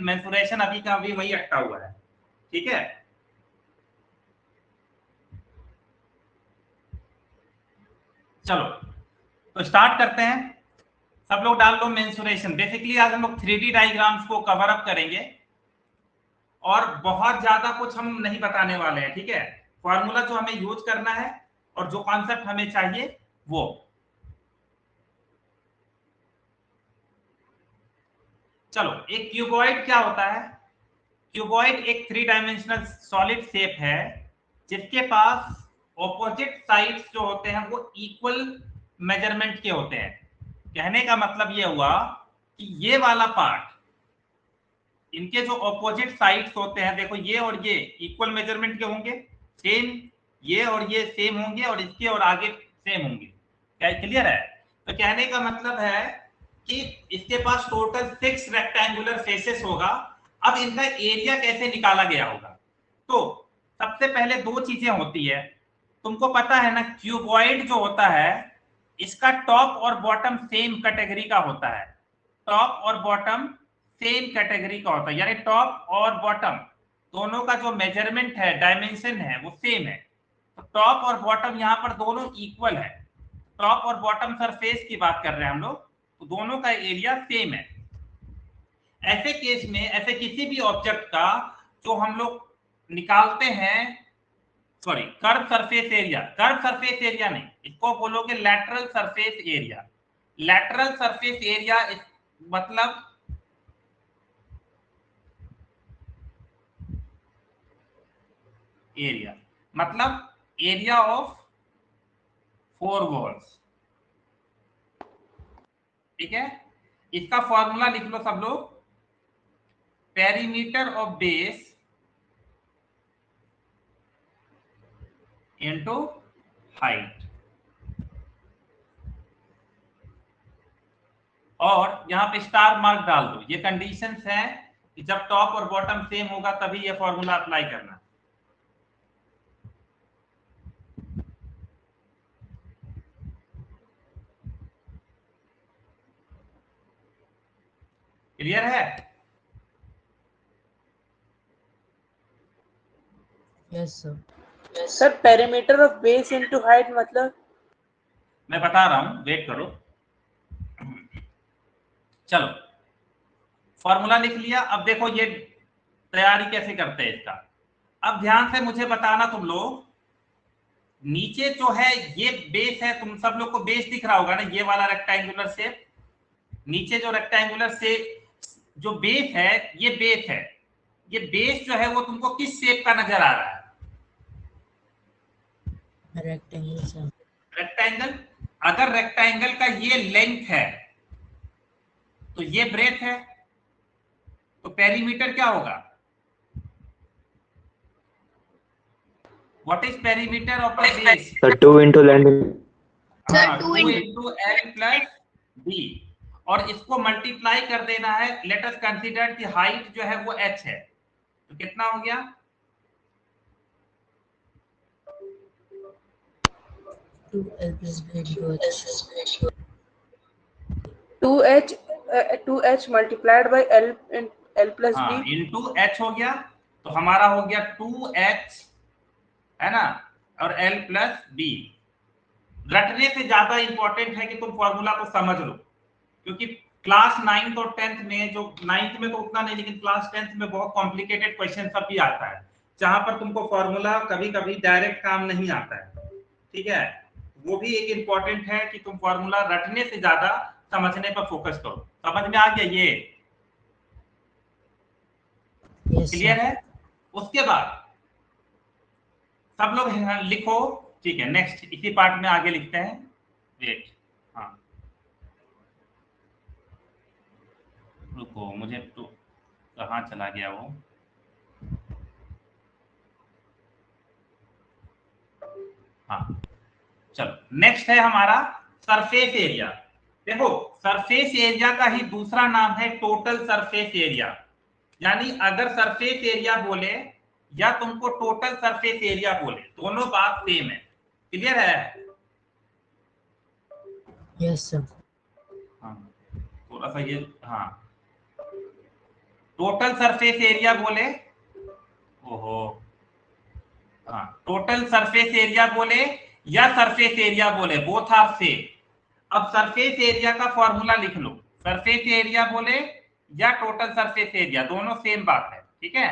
Mensuration अभी का अभी वही अटका हुआ है, ठीक है। चलो तो स्टार्ट करते हैं। सब लोग डाल लो मेंसुरेशन। बेसिकली आज हम लोग 3D डायग्राम्स को कवर अप करेंगे और बहुत ज्यादा कुछ हम नहीं बताने वाले हैं, ठीक है। फॉर्मूला जो हमें यूज करना है और जो कॉन्सेप्ट हमें चाहिए वो। चलो, एक क्यूबॉइड क्या होता है? क्यूबॉइड एक 3 डायमेंशनल सॉलिड शेप है जिसके पास ऑपोजिट साइड्स जो होते हैं वो इक्वल मेजरमेंट के होते हैं। कहने का मतलब ये हुआ कि ये वाला पार्ट, इनके जो ऑपोजिट साइड्स होते हैं, देखो ये और ये इक्वल मेजरमेंट के होंगे, सेम, ये और ये सेम होंगे और इसके और आगे सेम होंगे। क्या क्लियर है? तो कहने का मतलब है कि इसके पास टोटल 6 रेक्टेंगुलर फेसेस होगा। अब इनका एरिया कैसे निकाला गया होगा? तो सबसे पहले दो चीजें होती है, तुमको पता है ना, क्यूबॉइड जो होता है इसका टॉप और बॉटम सेम कैटेगरी का होता है। टॉप और बॉटम सेम कैटेगरी का होता है, यानी टॉप और बॉटम दोनों का जो मेजरमेंट है, डायमेंशन है, वो सेम है। तो टॉप और बॉटम यहाँ पर दोनों इक्वल है। टॉप और बॉटम सरफेस की बात कर रहे हैं हम लोग, तो दोनों का एरिया सेम है। ऐसे केस में, ऐसे किसी भी ऑब्जेक्ट का जो हम लोग निकालते हैं, sorry, curve surface area, curve surface area नहीं, इसको बोलोगे lateral surface area. Lateral surface area मतलब एरिया, मतलब एरिया ऑफ 4 वॉल्स, ठीक है। इसका फॉर्मूला लिख लो सब लोग, perimeter of base into height. और यहां पे स्टार मार्क डाल दो, ये कंडीशंस हैं कि जब टॉप और बॉटम सेम होगा तभी ये फॉर्मूला अप्लाई करना। क्लियर है? Yes sir. Sir perimeter of base into height मतलब? मैं बता रहा हूं, वेट करो। चलो, फॉर्मूला लिख लिया। अब देखो ये तैयारी कैसे करते हैं इसका। अब ध्यान से मुझे बताना तुम लोग, नीचे जो है ये बेस है, तुम सब लोग को बेस दिख रहा होगा ना, ये वाला रेक्टेंगुलर शेप। नीचे जो रेक्टेंगुलर शेप जो बेस है, ये बेस है। ये बेस जो है वो तुमको किस शेप का नजर आ रहा है? Rectangle sir. रेक्टेंगल। अगर रेक्टेंगल का ये लेंथ है तो ये ब्रेथ है, तो पेरीमीटर क्या होगा? What is perimeter of the base? Sir 2 into length. हाँ, 2 into L plus B, और इसको मल्टीप्लाई कर देना है। लेट अस कंसीडर कि हाइट जो है वो h है, तो कितना हो गया? 2L plus B into H. 2h multiplied by L plus हाँ, B इंटू h हो गया, तो हमारा हो गया 2h, है ना, और L plus B। रटने से ज्यादा इंपॉर्टेंट है कि तुम फॉर्मूला को समझ लो, क्योंकि क्लास 9th और 10th में, जो 9th में तो उतना नहीं, लेकिन क्लास 10th में बहुत कॉम्प्लिकेटेड क्वेश्चन सब भी आता है, जहां पर तुमको फॉर्मूला कभी कभी डायरेक्ट काम नहीं आता है, ठीक है। वो भी एक इंपॉर्टेंट है कि तुम फॉर्मूला रटने से ज्यादा समझने पर फोकस करो। समझ में आ गया ये? Yes clear sir. है? उसके बाद सब लोग लिखो, ठीक है। नेक्स्ट इसी पार्ट में आगे लिखते हैं। वेट, हाँ रुको, मुझे तो कहाँ चला गया वो। हाँ चलो, नेक्स्ट है हमारा सरफेस एरिया। देखो, सरफेस एरिया का ही दूसरा नाम है टोटल सरफेस एरिया। यानी अगर सरफेस एरिया बोले या तुमको टोटल सरफेस एरिया बोले, दोनों बात सेम है। क्लियर है? Yes sir. हाँ, थोड़ा सा ये, हाँ टोटल सरफेस एरिया बोले, ओहो, हाँ, टोटल सरफेस एरिया बोले या सरफेस एरिया बोले, बोथ आर सेम। अब सरफेस एरिया का फॉर्मूला लिख लो, सरफेस एरिया बोले या टोटल सरफेस एरिया, दोनों सेम बात है, ठीक है।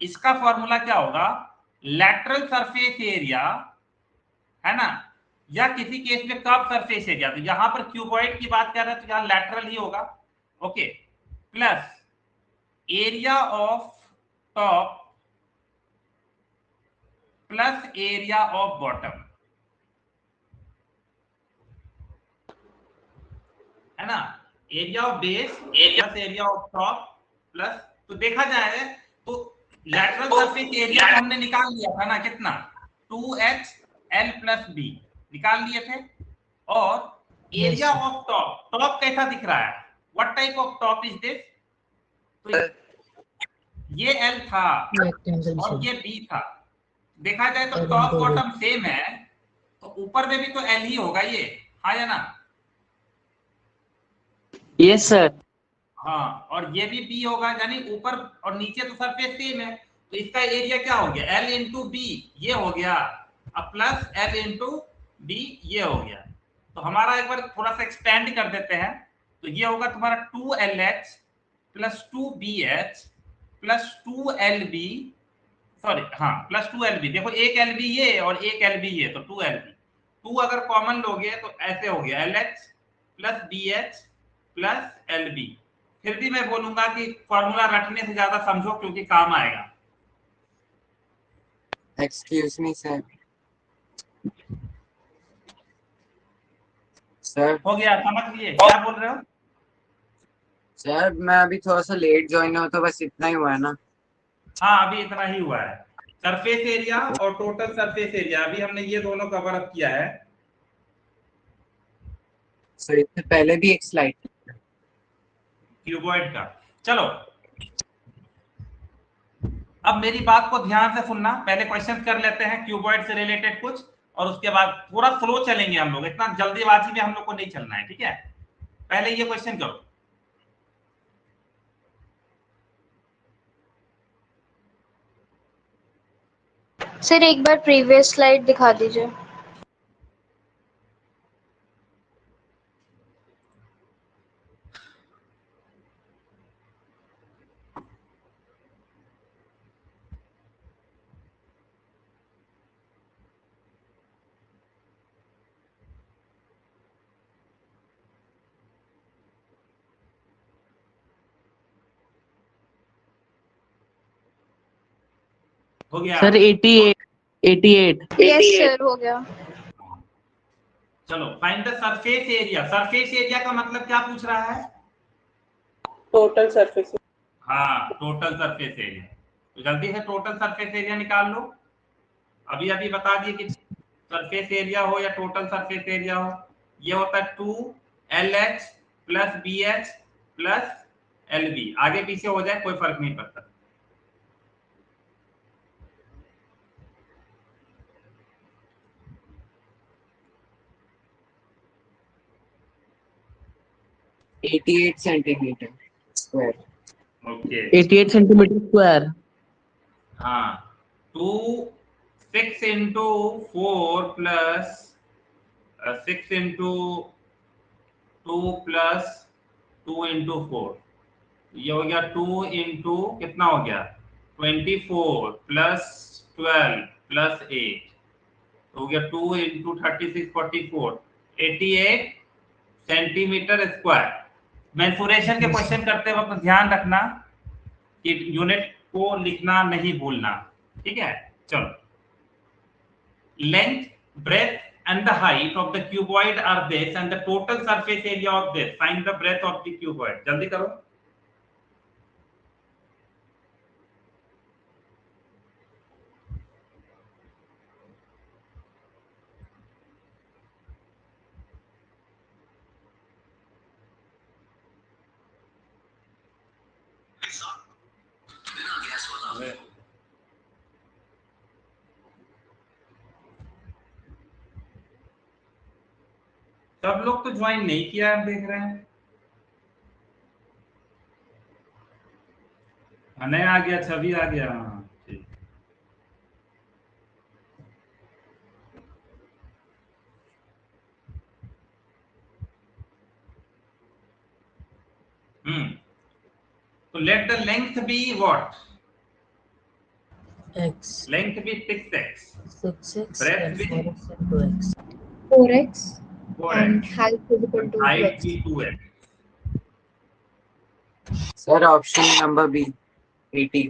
इसका फॉर्मूला क्या होगा, लैटरल सरफेस एरिया, है ना, या किसी केस में कर्व सरफेस एरिया। तो यहां पर क्यूबॉइड की बात कर रहे हैं तो यहां लैटरल ही होगा, okay, plus area of top plus area of bottom, है ना, area of base plus area of top plus, तो देखा जाए तो लैटरल सरफेस एरिया तो हमने निकाल लिया था ना, कितना, 2HL प्लस बी निकाल लिए थे। और Yes, area sir. Of top, top कैसा दिख रहा है, what type of top is this, तो ये L था Rectangle और shape. ये B था। देखा जाए तो L top into B. Bottom same है, तो ऊपर में भी तो L ही होगा ये, हाँ या ना, यस सर। हाँ, और ये भी बी होगा, यानी ऊपर और नीचे तो सरफेस सेम है, तो इसका एरिया क्या हो गया, एल इंटू बी ये हो गया, अब प्लस एल इंटू बी ये हो गया। तो हमारा एक बार थोड़ा सा एक्सपेंड कर देते हैं, तो ये होगा तुम्हारा 2LH plus 2BH plus 2LB, sorry हाँ प्लस 2LB, देखो एक LB ये और एक LB ये, तो 2LB, 2 अगर कॉमन लोगे तो ऐसे हो गया LH plus BH plus LB। फिर भी मैं बोलूंगा कि फॉर्मूला रटने से ज्यादा समझो, क्योंकि काम आएगा। Excuse me sir. सर हो गया, समझ लिए क्या बोल रहे हो। सर मैं अभी थोड़ा सा लेट ज्वाइन हुआ तो बस इतना ही हुआ है ना। हाँ अभी इतना ही हुआ है, सरफेस एरिया और टोटल सरफेस एरिया अभी हमने ये दोनों कवर अप किया है। सर इससे पहले भी एक स्लाइड। क्यूबॉइड का, चलो अब मेरी बात को ध्यान से सुनना, पहले क्वेश्चन कर लेते हैं क्यूबॉइड से रिलेटेड कुछ, और उसके बाद पूरा फ्लो चलेंगे हम लोग, इतना जल्दीबाजी में हम लोग को नहीं चलना है, ठीक है। पहले ये क्वेश्चन करो, सर एक बार प्रीवियस स्लाइड दिखा दीजिए। हो गया सर 88 यस सर हो गया। चलो find the surface area, surface area का मतलब क्या पूछ रहा है, टोटल सरफेस। हाँ टोटल सरफेस एरिया, तो जल्दी से टोटल सरफेस एरिया निकाल लो। अभी अभी बता दिए कि सरफेस एरिया हो या टोटल सरफेस एरिया हो, ये होता है 2LH plus BH plus LB, आगे पीछे हो जाए कोई फर्क नहीं पड़ता। Eight centimetre square. Okay 88 centimetre square. हाँ, 6 into 4 plus 6 into 2 plus 2 into 4, ये हो गया 2 इंटू कितना हो गया 24 प्लस 12 प्लस 8, तो हो गया 2 इंटू 36 44 88 सेंटीमीटर स्क्वायर। मेंसुरेशन के Yes, क्वेश्चन sir. करते वक्त ध्यान रखना कि यूनिट को लिखना नहीं भूलना, ठीक है। चलो, length, breadth and the height of the cuboid are this and the total surface area of this, find the breadth of the cuboid, जल्दी करो। सब लोग तो ज्वाइन नहीं किया, आप देख रहे हैं। नहीं आ गया, छवि आ गया। हाँ ठीक। तो let the length be what? X. Length be 6x, 6x breadth and be 4x into x. 4x and 4x, height is equal to height 2x. be 2x. Sir option number b 80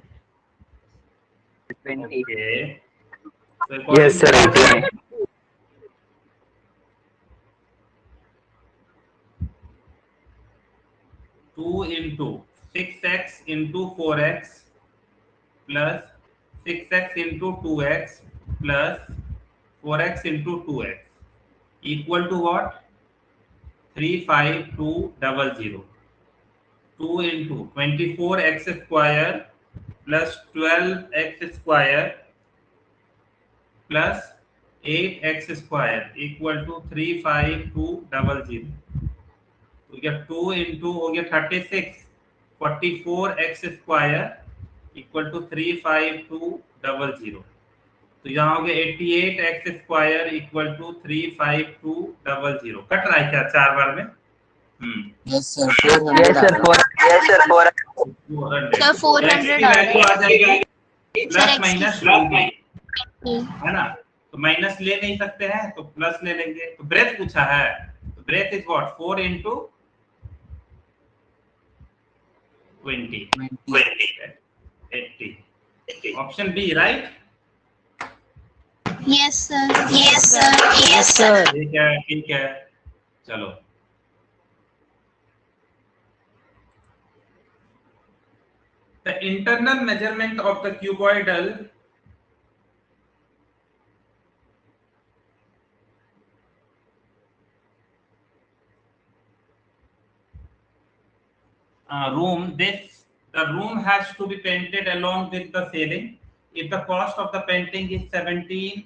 20. Okay. So Yes, sir. 80. 2 into 6x into 4x plus 6x into 2x plus 4x into 2x equal to what? 35200. 2 into 24x square plus 12x square plus 8x square equal to 35200. तो क्या 2 into हो गया 36, 44x square equal to 35200. तो यहाँ हो गया 88x square equal to 35200. Cut रहा है क्या 4 बार में? Yes sir Yes, sir. 4. 400. Sir, 400 की वैल्यू आ जाएगी प्लस Sir, माइनस है ना, तो माइनस ले नहीं सकते हैं तो प्लस ले लेंगे। तो ब्रेथ पूछा है, तो breadth is what? 4 into 20 80. Option b right? Yes, sir. Yes, sir. Yes, sir. ठीक है चलो। The internal measurement of the cuboidal room, the room has to be painted along with the ceiling. If the cost of the painting is 17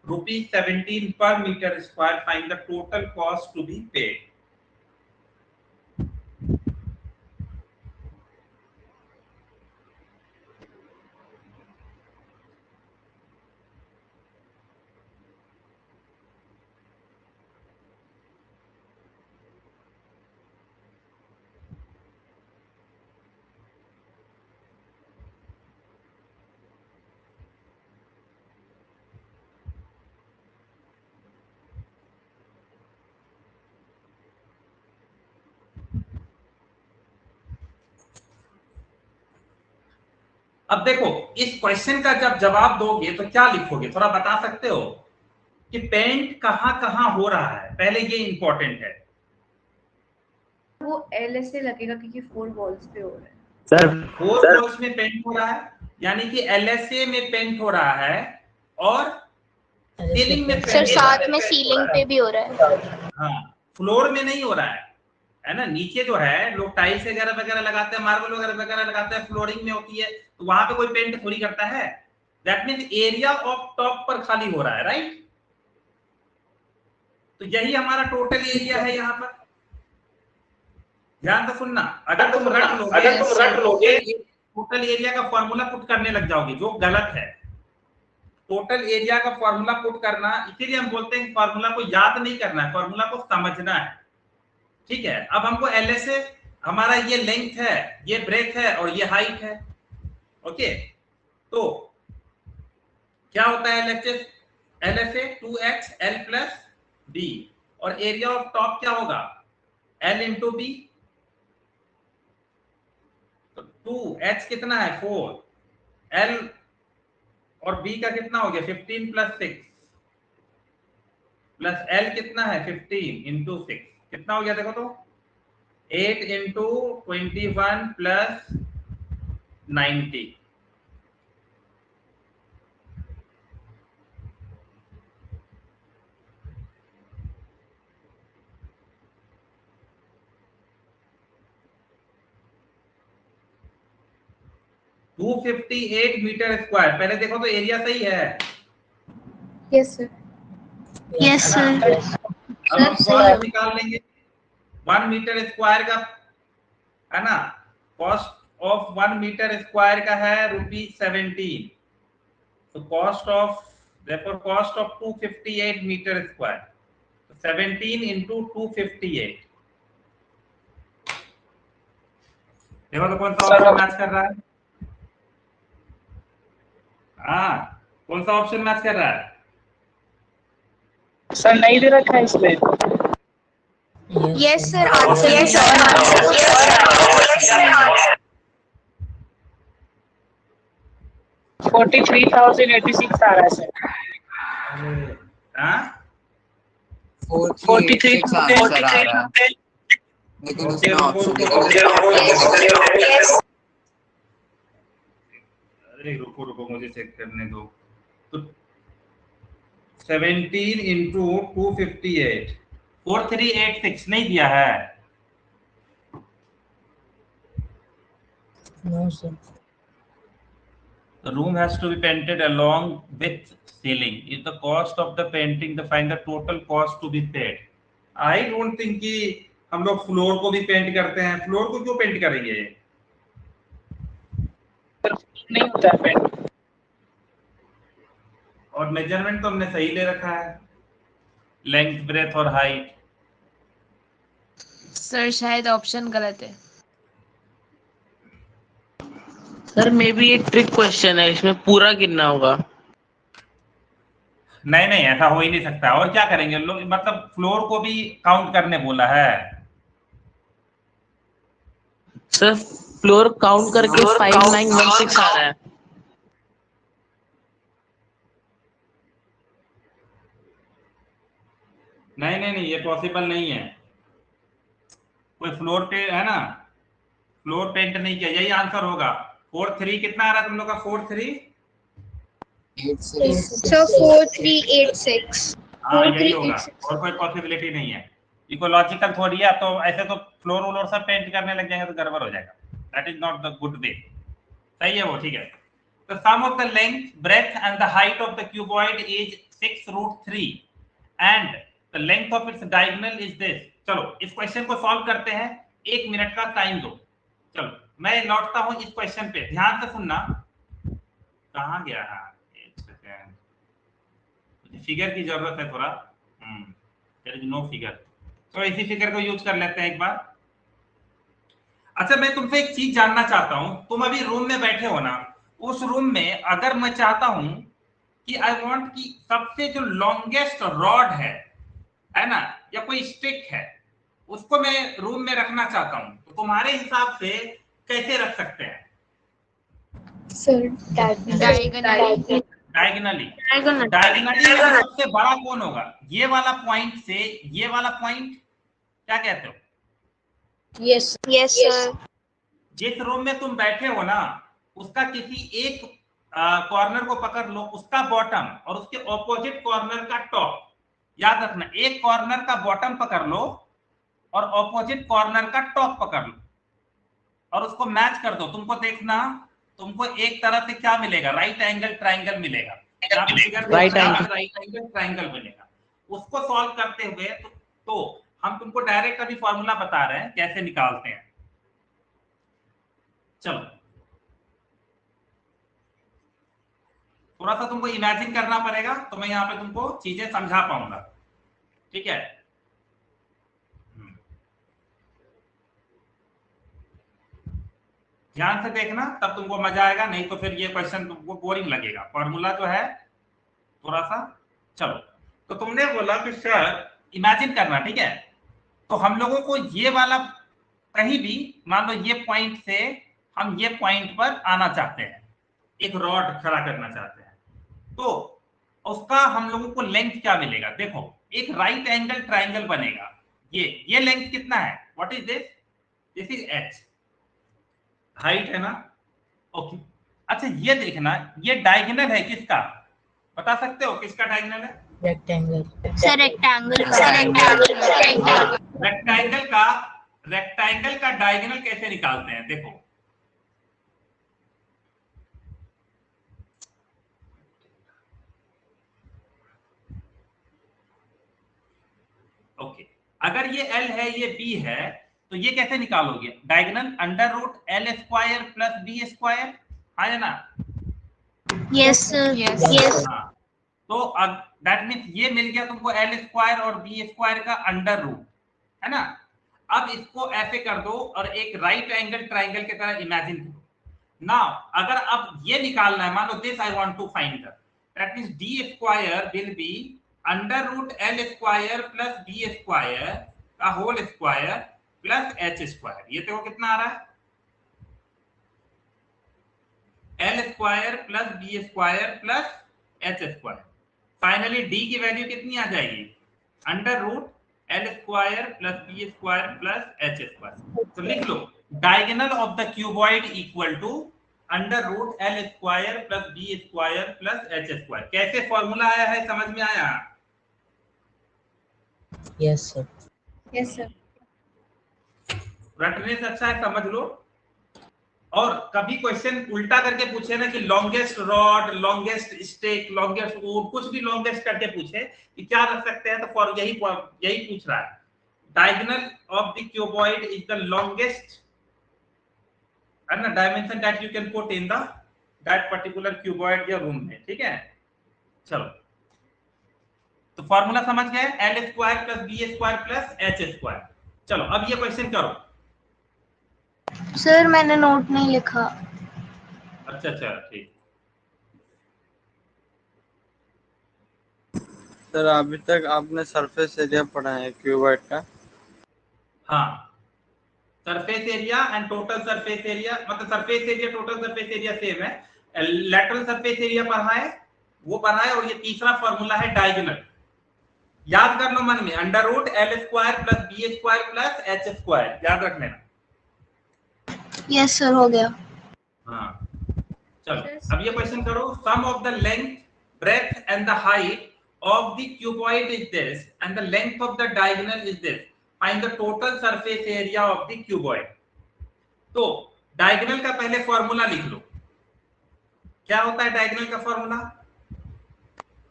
rupees 17 per meter square, find the total cost to be paid. अब देखो इस question का जब जवाब दोगे तो क्या लिखोगे, थोड़ा बता सकते हो कि पेंट कहां हो रहा है? पहले ये इंपॉर्टेंट है। वो LSA लगेगा क्योंकि 4 वॉल्स पे हो रहा है। Sir. 4 वॉल्स में पेंट हो रहा है, यानी कि LSA में पेंट हो रहा है और सीलिंग में सर साथ में सीलिंग पे भी हो रहा है। हाँ, फ्लोर में नहीं हो रहा है ना। नीचे जो है लोग टाइल्स वगैरह लगाते हैं, मार्बल वगैरह लगाते हैं, फ्लोरिंग में होती है, तो वहां पे कोई पेंट थोड़ी करता है। That means area of top पर खाली हो रहा है, राइट? तो यही हमारा टोटल एरिया है यहाँ पर। ध्यान से सुनना, अगर तुम रट लोगे टोटल एरिया का फॉर्मूला पुट करने लग जाओगे, जो गलत है। टोटल एरिया का फॉर्मूला पुट करना, इसीलिए हम बोलते हैं फॉर्मूला को याद नहीं करना है, फॉर्मूला को समझना है। ठीक है, अब हमको LSA, हमारा ये लेंथ है, ये ब्रेथ है और ये हाइट है। ओके, तो क्या होता है LSA 2x L plus B, और एरिया ऑफ टॉप क्या होगा? L into B। तो 2h कितना है? 4, L और B का कितना हो गया? 15 प्लस 6 प्लस L कितना है? 15 इंटू 6 कितना हो गया? देखो तो 8 into 21 plus 90। Two 258 metre square. पहले देखो तो एरिया सही है। Yes sir. Yes sir. अब हम कॉस्ट निकाल लेंगे 1 मीटर स्क्वायर का, है ना। कॉस्ट ऑफ 1 मीटर स्क्वायर का है ₹17। तो cost of therefore cost of 258 metre square, तो 17 into 258। देखो तो कौन सा ऑप्शन मैच कर रहा है? हाँ, कौन सा ऑप्शन मैच कर रहा है? सर नहीं दे रखा है इसमें। Yes, sir. Answer. Yes, sir. Answer. 43,086 आ रहा है सर। हाँ, 4386 आंसर आ रहा है, लेकिन उसमें ऑप्शन अरे रुको रुको, मुझे चेक करने दो। तो 17 into 258, 4386 नहीं दिया है। No, sir. The room has to be painted along with ceiling. If the cost of the painting, the find the total cost to be paid. I don't think कि हम लोग फ्लोर को भी पेंट करते हैं। फ्लोर को क्यों paint करेंगे? नहीं होता है पेंट। और मेजरमेंट तो हमने सही ले रखा है, लेंथ, ब्रेथ और हाइट। सर शायद ऑप्शन गलत है। सर मे बी ये ट्रिक क्वेश्चन है, इसमें पूरा गिनना होगा। नहीं नहीं, ऐसा हो ही नहीं सकता। और क्या करेंगे लोग, मतलब फ्लोर को भी काउंट करने बोला है। सर फ्लोर काउंट करके 5916 आ रहा है। नहीं नहीं नहीं, ये पॉसिबल नहीं है। कोई फ्लोर पे है ना, फ्लोर पेंट नहीं किया, यही आंसर होगा। 43 कितना आ रहा है तुम लोग का? 43 So 4386. हाँ यही होगा, और कोई पॉसिबिलिटी नहीं है। इकोलॉजिकल थोड़ी है, तो ऐसे तो फ्लोर वोलोर सब पेंट करने लग जाएंगे तो गड़बड़ हो जाएगा। That is not the good way. सही है वो, ठीक है। तो sum of the length, breadth and the height of the cuboid is 6√3 and the length of its diagonal is this. चलो इस क्वेश्चन को सॉल्व करते हैं, 1 मिनट का टाइम दो। चलो मैं लौटता हूं इस क्वेश्चन पे, ध्यान से सुनना। कहां गया? एक सेकंड, मुझे फिगर की जरूरत है थोड़ा। देयर इज नो फिगर, तो इसी फिगर को यूज कर लेते हैं एक बार। अच्छा मैं तुमसे एक चीज जानना चाहता हूं, तुम अभी रूम में बैठे हो ना, उस रूम में अगर मैं चाहता हूं कि आई वांट कि सबसे जो लॉन्गेस्ट रॉड है ना, या कोई स्टिक है, उसको मैं रूम में रखना चाहता हूं, तो तुम्हारे हिसाब से कैसे रख सकते हैं? Sir, diagonally. डायगोनली सबसे बड़ा कौन होगा? ये वाला पॉइंट से ये वाला पॉइंट, क्या कहते हो? Yes, sir. जिस रूम में तुम बैठे हो ना, उसका किसी एक कॉर्नर को पकड़ लो, उसका बॉटम और उसके ऑपोजिट कॉर्नर का टॉप। याद रखना, एक कॉर्नर का बॉटम पकड़ लो और ऑपोजिट कॉर्नर का टॉप पकड़ लो और उसको मैच कर दो। तुमको देखना, तुमको एक तरह से क्या मिलेगा? राइट एंगल ट्रायंगल मिलेगा। राइट एंगल ट्रायंगल मिलेगा। उसको सॉल्व करते हुए तो हम तुमको डायरेक्ट अभी फॉर्मूला बता रहे हैं कैसे निकालते हैं। चलो थोड़ा सा तुमको इमेजिन करना पड़ेगा, तो मैं यहाँ पे तुमको चीजें समझा पाऊंगा, ठीक है? ध्यान से देखना, तब तुमको मजा आएगा, नहीं तो फिर ये क्वेश्चन तुमको बोरिंग लगेगा। फॉर्मूला जो है थोड़ा सा, चलो तो तुमने बोला कि सर इमेजिन करना, ठीक है? तो हम लोगों को ये वाला कहीं भी, मान लो ये पॉइंट से हम ये पॉइंट पर आना चाहते हैं, एक रॉड खड़ा करना चाहते हैं, तो उसका हम लोगों को लेंथ क्या मिलेगा? देखो एक राइट एंगल ट्रायंगल बनेगा। ये लेंथ कितना है? What is this? This is h, height है ना? ओके। अच्छा ये देखना, ये डायगोनल है किसका? बता सकते हो किसका डायगोनल है? Rectangle. Sir, rectangle. रेक्टेंगल का डायगोनल कैसे निकालते हैं? देखो ओके, अगर ये L है, ये B है, तो ये कैसे निकालोगे? Diagonal under root L square plus B square, हाँ है ना? Yes, sir. Yes. Yes. हाँ, तो अब दैट मीन्स ये मिल गया तुमको एल स्क्वायर और बी स्क्वायर का अंडर रूट, है ना? अब इसको ऐसे कर दो और एक राइट एंगल ट्राइंगल की तरह इमेजिन करो। नाउ अगर अब ये निकालना है, मान लो this I want to find that means D square will be under root L square plus B square का whole square plus H square. ये देखो कितना आ रहा है, L square plus B square plus H square. Finally D की value कितनी आ जाएगी? Under root L square plus B square plus H square. तो लिख लो diagonal of the cuboid equal to under root L square plus B square plus H square. कैसे formula आया है, समझ में आया? Yes, sir. Yes, sir. रटने से अच्छा है समझ लो। और कभी क्वेश्चन उल्टा करके पूछे ना कि longest rod, longest stake, longest wood, कुछ भी लॉन्गेस्ट करके पूछे कि क्या रख सकते हैं, तो फॉर यही पूछ रहा है। Diagonal of the cuboid is the longest and the dimension that you can put in the that particular cuboid या रूम में, ठीक है? चलो, तो फॉर्मूला समझ गए, l square plus B square plus H square. चलो अब ये क्वेश्चन करो। सर मैंने नोट नहीं लिखा। अच्छा ठीक। सर अभी तक आपने सरफेस एरिया पढ़ा है क्यूबॉइड का? हाँ, surface area and total surface area, मतलब surface area total surface area same है। लैटरल सरफेस एरिया पढ़ा है, वो पढ़ा है। और ये तीसरा फॉर्मूला है डायगोनल, याद कर लो मन में, under root L square plus B square plus H square, याद रख लेना। यस सर, हो गया। हाँ चलो अब ये क्वेश्चन करो। Sum of the length, breadth and the height of the cuboid is this and the length of the diagonal is this, find the total surface area of the cuboid. तो diagonal का पहले formula लिख लो। क्या होता है diagonal का formula?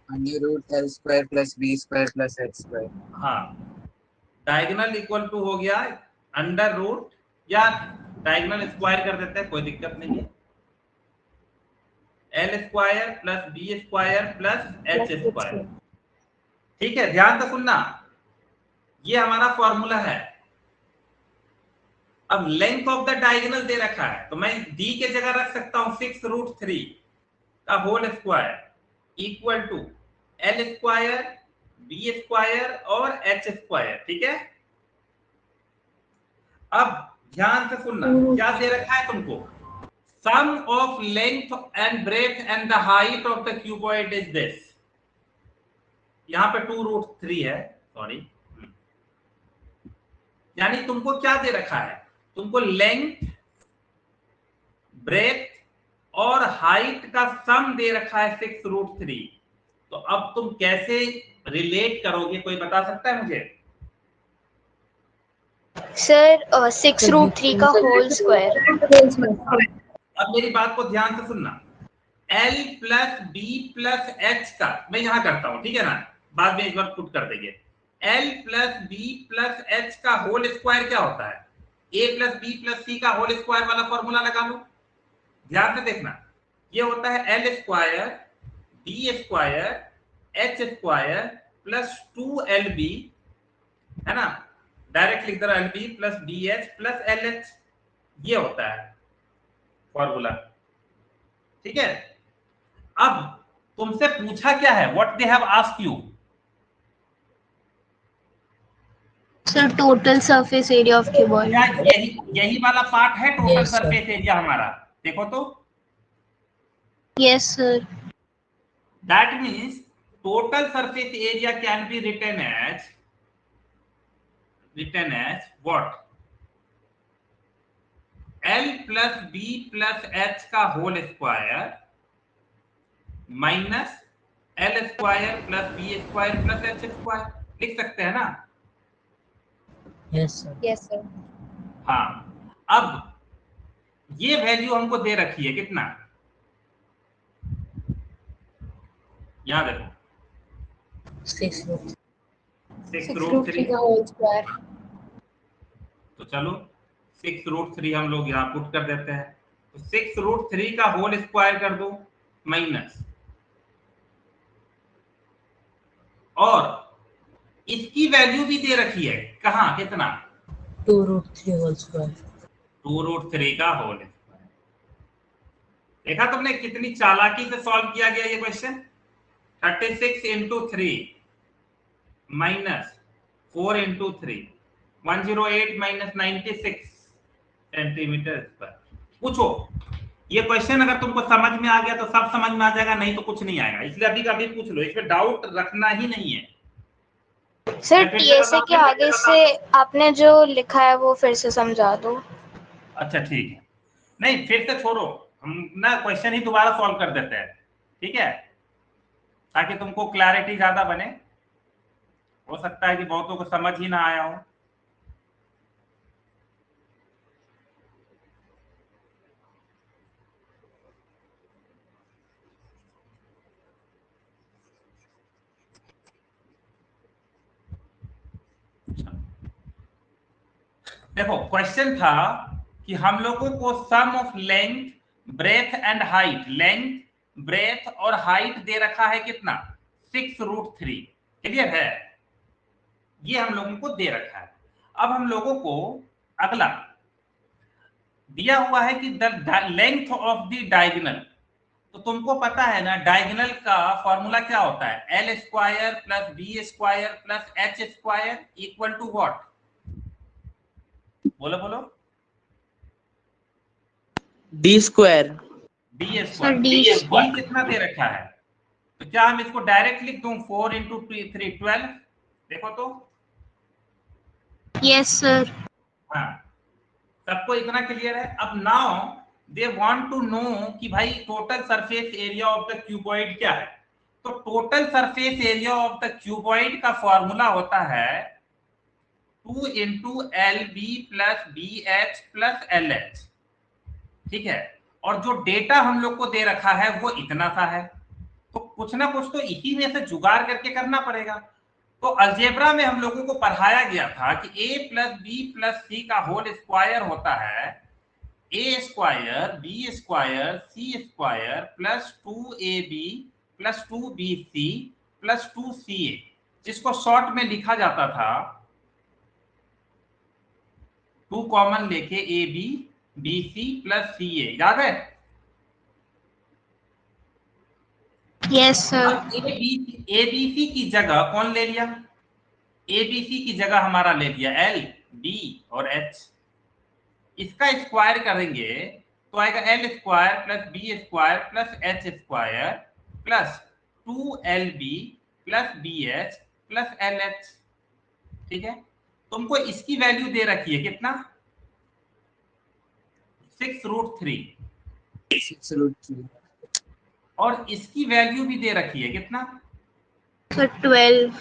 Under root L square plus B square plus H square. हाँ, diagonal equal to हो गया अंडर रूट, या डायगोनल स्क्वायर कर देते हैं, कोई दिक्कत नहीं है, L square plus B square plus H square. ठीक है, ध्यान से सुनना, ये हमारा फॉर्मूला है। अब लेंथ ऑफ द डायगोनल दे रखा है, तो मैं डी के जगह रख सकता हूं 6√3 का whole square equal to l square B square और एच स्क्वायर। ठीक है, अब ध्यान से सुनना, क्या दे रखा है तुमको? Sum of length and breadth and the height of the cuboid is this. यहां पे 2√3 है, सॉरी, यानी तुमको क्या दे रखा है? तुमको लेंथ, ब्रेथ और हाइट का सम दे रखा है 6√3। तो अब तुम कैसे रिलेट करोगे, कोई बता सकता है मुझे? सर 6√3 का होल स्क्वायर। अब मेरी बात को ध्यान से सुनना, L plus B plus H का मैं यहां करता हूं, ठीक है ना, बाद में एक बार पुट कर देंगे। L plus B plus H का होल स्क्वायर क्या होता है? A प्लस बी प्लस सी का होल स्क्वायर वाला फॉर्मूला लगा लो। ध्यान से देखना, ये होता है L square B square H square plus 2LB, है ना, डायरेक्ट लिख दो LB plus BH plus LH, ये होता है फॉर्मूला। ठीक है, अब तुमसे पूछा क्या है? What they have asked you? Sir total surface area of cuboid. यही वाला पार्ट है total Yes, sir. Surface area हमारा, देखो तो। Yes sir. That means total surface area can be written as what? L plus B plus H का whole square minus L square plus B square plus H square, लिख सकते हैं ना? Yes, sir. Yes sir. हाँ, अब ये value हमको दे रखी है कितना? याद रखो 6√3. 6√3 का होल स्क्वायर। तो चलो 6√3 हम लोग यहाँ पुट कर देते हैं। तो 6√3 का होल स्क्वायर कर दो माइनस, और इसकी वैल्यू भी दे रखी है, कहाँ कितना, 2√3 whole square. 2√3 का होल स्क्वायर। देखा तुमने कितनी चालाकी से सॉल्व किया गया ये question. 36 into 3 minus 4 into 3, 108 minus 96 centimetre square. पूछो, ये क्वेश्चन अगर तुमको समझ में आ गया तो सब समझ में आ जाएगा, नहीं तो कुछ नहीं आएगा, इसलिए अभी का अभी पूछ लो, इसमें डाउट रखना ही नहीं है। सर टीएसए के आगे से आपने जो लिखा है वो फिर से समझा दो। अच्छा ठीक है, नहीं फिर से छोड़ो, हम ना क्वेश्चन ही दोबारा सॉल्व कर देते हैं, ठीक है, ताकि तुमको क्लैरिटी ज्यादा बने। हो सकता है कि बहुतों को समझ ही ना आया हो। देखो क्वेश्चन था कि हम लोगों को sum of length, breadth and height, length, breadth और हाइट दे रखा है कितना, 6√3। क्लियर है, ये हम लोगों को दे रखा है। अब हम लोगों को अगला दिया हुआ है कि the length of the diagonal. तो तुमको पता है ना डायगोनल का फॉर्मूला क्या होता है, L square plus B square plus H square equal to what, बोलो बोलो, d square. D square. D कितना दे रखा है, तो क्या हम इसको डायरेक्ट लिख दूं, 4 इंटू 3 12, देखो तो। Yes sir. हाँ, सबको इतना क्लियर है। अब now they want to know कि भाई total surface area of the cuboid क्या है। तो total surface area of the cuboid का फॉर्मूला होता है 2 into L B plus B H plus L H, ठीक है। और जो डेटा हम लोग को दे रखा है वो इतना सा है, तो कुछ ना कुछ तो इसी में से जुगाड़ करके करना पड़ेगा। तो अलजेब्रा में हम लोगों को पढ़ाया गया था कि a प्लस बी प्लस सी का होल स्क्वायर होता है a square B square C square plus 2ab plus 2bc plus 2ca, जिसको शॉर्ट में लिखा जाता था 2 कॉमन लेके ab bc प्लस ca, याद है। Yes sir. एबीसी की जगह कौन ले लिया, एबीसी की जगह हमारा ले लिया एल बी और एच। इसका स्क्वायर करेंगे तो आएगा L square plus B square plus H square plus 2lb plus B H plus L H, ठीक है। तुमको इसकी वैल्यू दे रखी है कितना, 6√3, 6√3, और इसकी वैल्यू भी दे रखी है कितना, सर 12।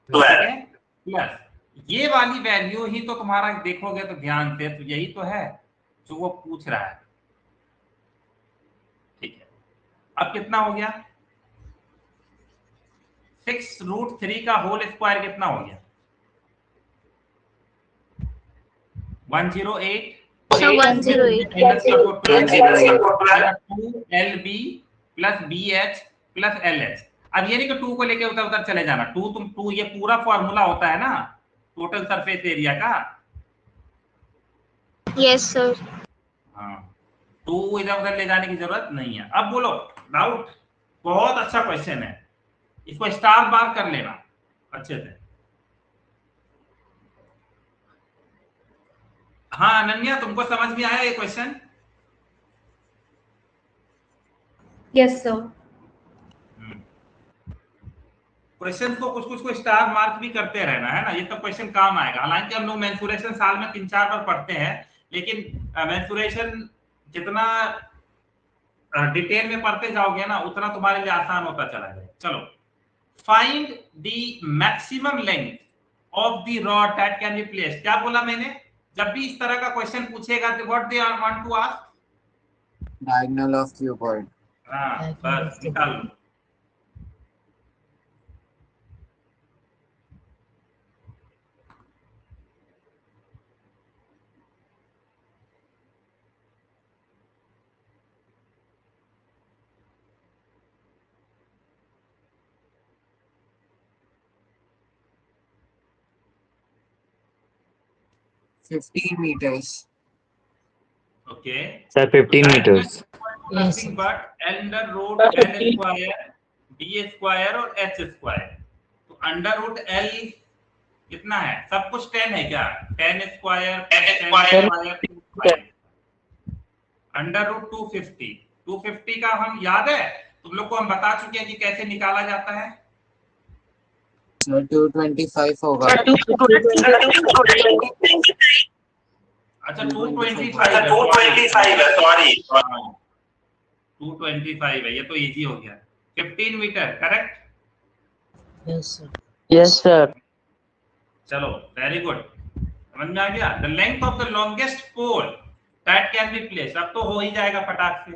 ठीक है, प्लस ये वाली वैल्यू ही तो तुम्हारा देखोगे तो ध्यान से, तो यही तो है जो वो पूछ रहा है, ठीक है। अब कितना हो गया, 6√3 का होल स्क्वायर कितना हो गया, 108 sir 108 2lb plus bh plus lh। अब ये नहीं कि 2 को लेके उधर उधर चले जाना, 2 ये पूरा फॉर्मूला होता है ना टोटल सरफेस एरिया का। Yes sir. हाँ, 2 इधर उधर ले जाने की जरूरत नहीं है। अब बोलो डाउट, बहुत अच्छा क्वेश्चन है, इसको स्टार बार कर लेना अच्छे से। हाँ अनन्या, तुमको समझ में आया ये क्वेश्चन? Yes sir. क्वेश्चन को कुछ को स्टार मार्क भी करते रहना है ना, ये तो क्वेश्चन काम आएगा। हालांकि हम लोग मेंसुरेशन साल में 3-4 बार पढ़ते हैं, लेकिन मेंसुरेशन जितना डिटेल में पढ़ते जाओगे ना उतना तुम्हारे लिए आसान होता चला जाए। चलो, find the maximum length of the rod that can be placed. क्या बोला मैंने, जब भी इस तरह का क्वेश्चन पूछेगा तो what they want to ask, diagonal of cuboid. हाँ बस निकाल लो। 15 meters. Okay. Sir, 15 meters. Nothing but under root L square, B square और H square. तो अंडर रूट L कितना है? सब कुछ 10 है क्या? 10 स्क्वायर, 10 स्क्वायर, अंडर रूट 250. 250 का हम याद है, तुम लोग को हम बता चुके हैं कि कैसे निकाला जाता है. सर 225 होगा. अच्छा 225 है, 225 है, सॉरी 225 है, ये तो इजी हो गया. 15 metre correct. Yes, sir. Yes, sir. चलो वेरी गुड, समझ में आ गया. The length of the longest pole that can be placed. अब तो हो ही जाएगा फटाक से,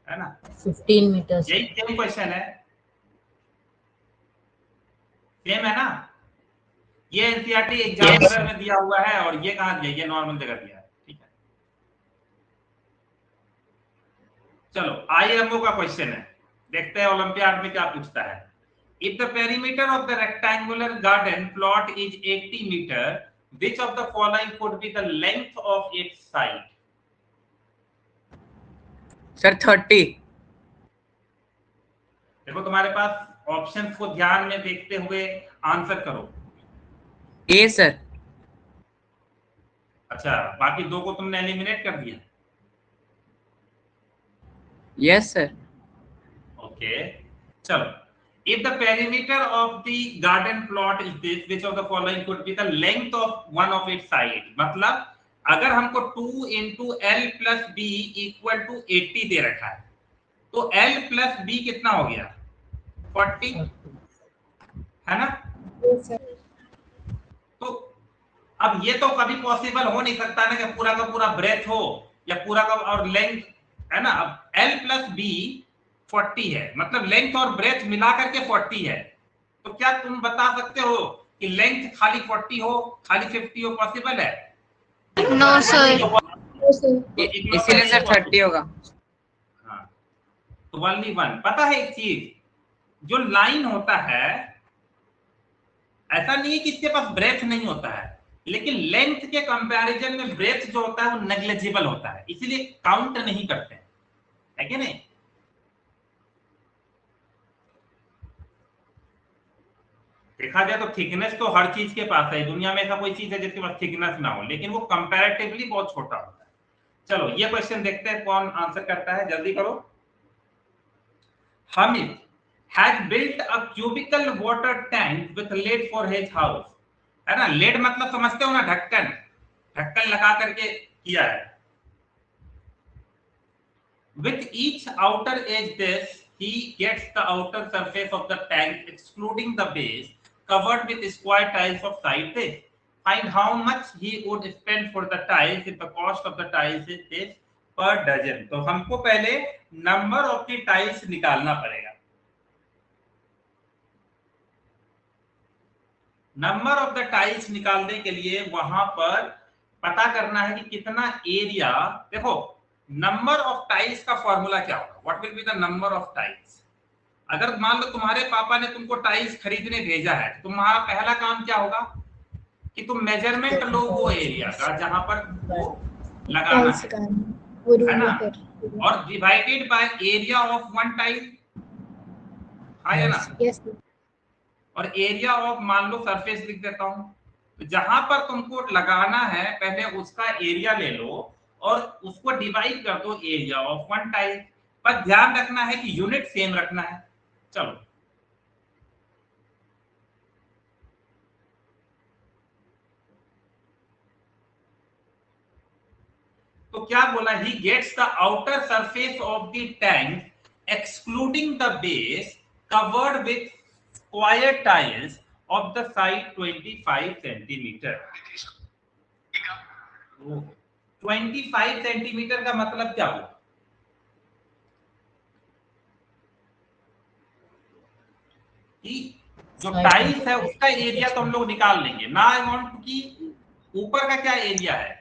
है ना. 15 meters. यही सेम क्वेश्चन है, सेम है ना. ये एनसीईआरटी एग्जामिनर में दिया हुआ है और ये कहां दिया? ये नॉर्मल जगह दिया है. ठीक है, चलो आईएमओ का क्वेश्चन है, देखते हैं ओलंपियाड में क्या पूछता है. If the perimeter of the rectangular garden plot is 80 metres, which of the following could be the length of its side? Sir 30. देखो तुम्हारे पास ऑप्शंस को ध्यान में देखते हुए आंसर करो. ए सर. अच्छा, बाकी दो को तुमने एलिमिनेट कर दिया. Yes sir. ओके, चलो. If the perimeter of the garden plot is this, which of the following could be the length of one of its side? मतलब अगर हमको 2 into L plus B equal to 80 दे रखा है, तो L plus B कितना हो गया? 40, है ना. तो अब ये तो कभी पॉसिबल हो नहीं सकता ना कि पूरा का पूरा ब्रेथ हो या पूरा का और लेंथ, है ना. अब L plus B 40 है, मतलब लेंथ और ब्रेथ मिला करके 40 है. तो क्या तुम बता सकते हो कि लेंथ खाली 40 हो, खाली 50 हो? पॉसिबल है? No sir. इसीलिए सर 30 होगा. हाँ, तो ओनली वन. पता है एक चीज, जो लाइन होता है ऐसा नहीं है कि इसके पास ब्रेथ नहीं होता है, लेकिन लेंथ के कंपैरिजन में ब्रेथ जो होता है वो नेग्लिजिबल होता है, इसीलिए काउंट नहीं करते हैं, है कि नहीं. देखा जाए तो थिकनेस तो हर चीज के पास है, दुनिया में ऐसा कोई चीज है जिसके पास थिकनेस ना हो, लेकिन वो कंपैरेटिवली बहुत छोटा होता है. चलो ये क्वेश्चन देखते हैं कौन आंसर करता है, जल्दी करो. Hamid has built a cubical water tank with lid for his house. है ना, लेड मतलब समझते हो ना, ढक्कन, ढक्कन लगा करके किया है. With each outer edge this, he gets the outer surface of the tank excluding the base covered with square tiles of side this. Find how much he would spend for the tiles if the cost of the tiles is this per dozen. तो हमको पहले number of the tiles निकालना पड़ेगा. Number of the tiles निकालने के लिए वहां पर पता करना है कि कितना एरिया. देखो नंबर ऑफ टाइल्स का फॉर्मूला क्या होगा? What will be the number of tiles? अगर मान लो तुम्हारे पापा ने तुमको टाइल्स खरीदने भेजा है, तुम्हारा पहला काम क्या होगा कि तुम मेजरमेंट लो वो एरिया का जहां पर वो लगाना है ना, और divided by area of one tile, है ना. और एरिया ऑफ मान लो सरफेस लिख देता हूं, तो जहां पर तुमको लगाना है पहले उसका एरिया ले लो और उसको डिवाइड कर दो एरिया ऑफ वन टाइल. पर ध्यान रखना है कि यूनिट सेम रखना है. चलो तो क्या बोला? He gets the outer surface of the tank excluding the base covered with square tiles of the side 25 centimetres. 25 centimetres का मतलब क्या हुआ? कि जो टाइल्स है उसका एरिया तो हम लोग निकाल लेंगे ना. आई वांट कि ऊपर का क्या एरिया है.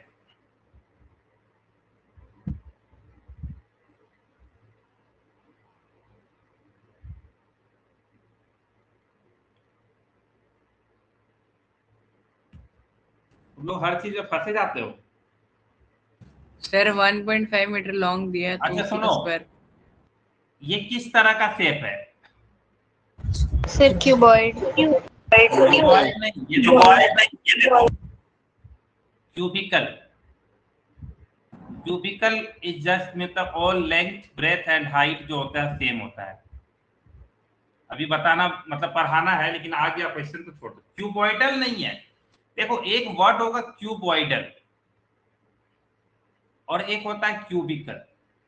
तुम लोग हर चीज में फंसे जाते हो। सर 1.5 मीटर लॉन्ग दिया है, अच्छा 2 सुनो, स्क्वायर। ये किस तरह का शेप है? Sir cuboid. क्यूबॉइड नहीं, ये देखो क्यूबिकल। क्यूबिकल इज जस्ट मतलब all length breadth and height जो होता है सेम होता है। अभी बताना मतलब पढ़ाना है, लेकिन आ गया क्वेश्चन तो छोड़ दो। क्यूबॉइडल नहीं है। देखो एक वर्ड होगा क्यूबॉइडल और एक होता है क्यूबिकल,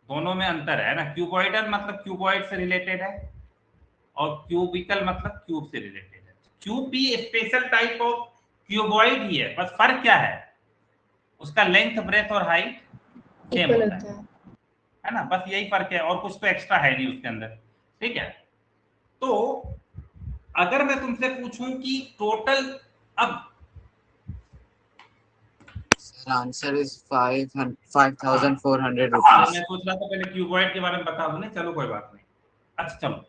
दोनों में अंतर है ना। क्यूबॉइडल मतलब क्यूबॉइड से रिलेटेड है और क्यूबिकल मतलब क्यूब से रिलेटेड है। क्यूब भी स्पेशल टाइप ऑफ क्यूबॉइड ही है, बस फर्क क्या है, उसका लेंथ ब्रेथ और हाइट सेम होता है ना, बस यही फर्क है, और कुछ तो एक्स्ट्रा है नहीं उसके अंदर। ठीक है, तो अगर मैं तुमसे पूछूं कि टोटल, अब आंसर इज 5,400 हाँ, रुपीज। मैं सोच रहा था पहले क्यूबॉइड के बारे में बता दूं, चलो कोई बात नहीं। अच्छा चलो,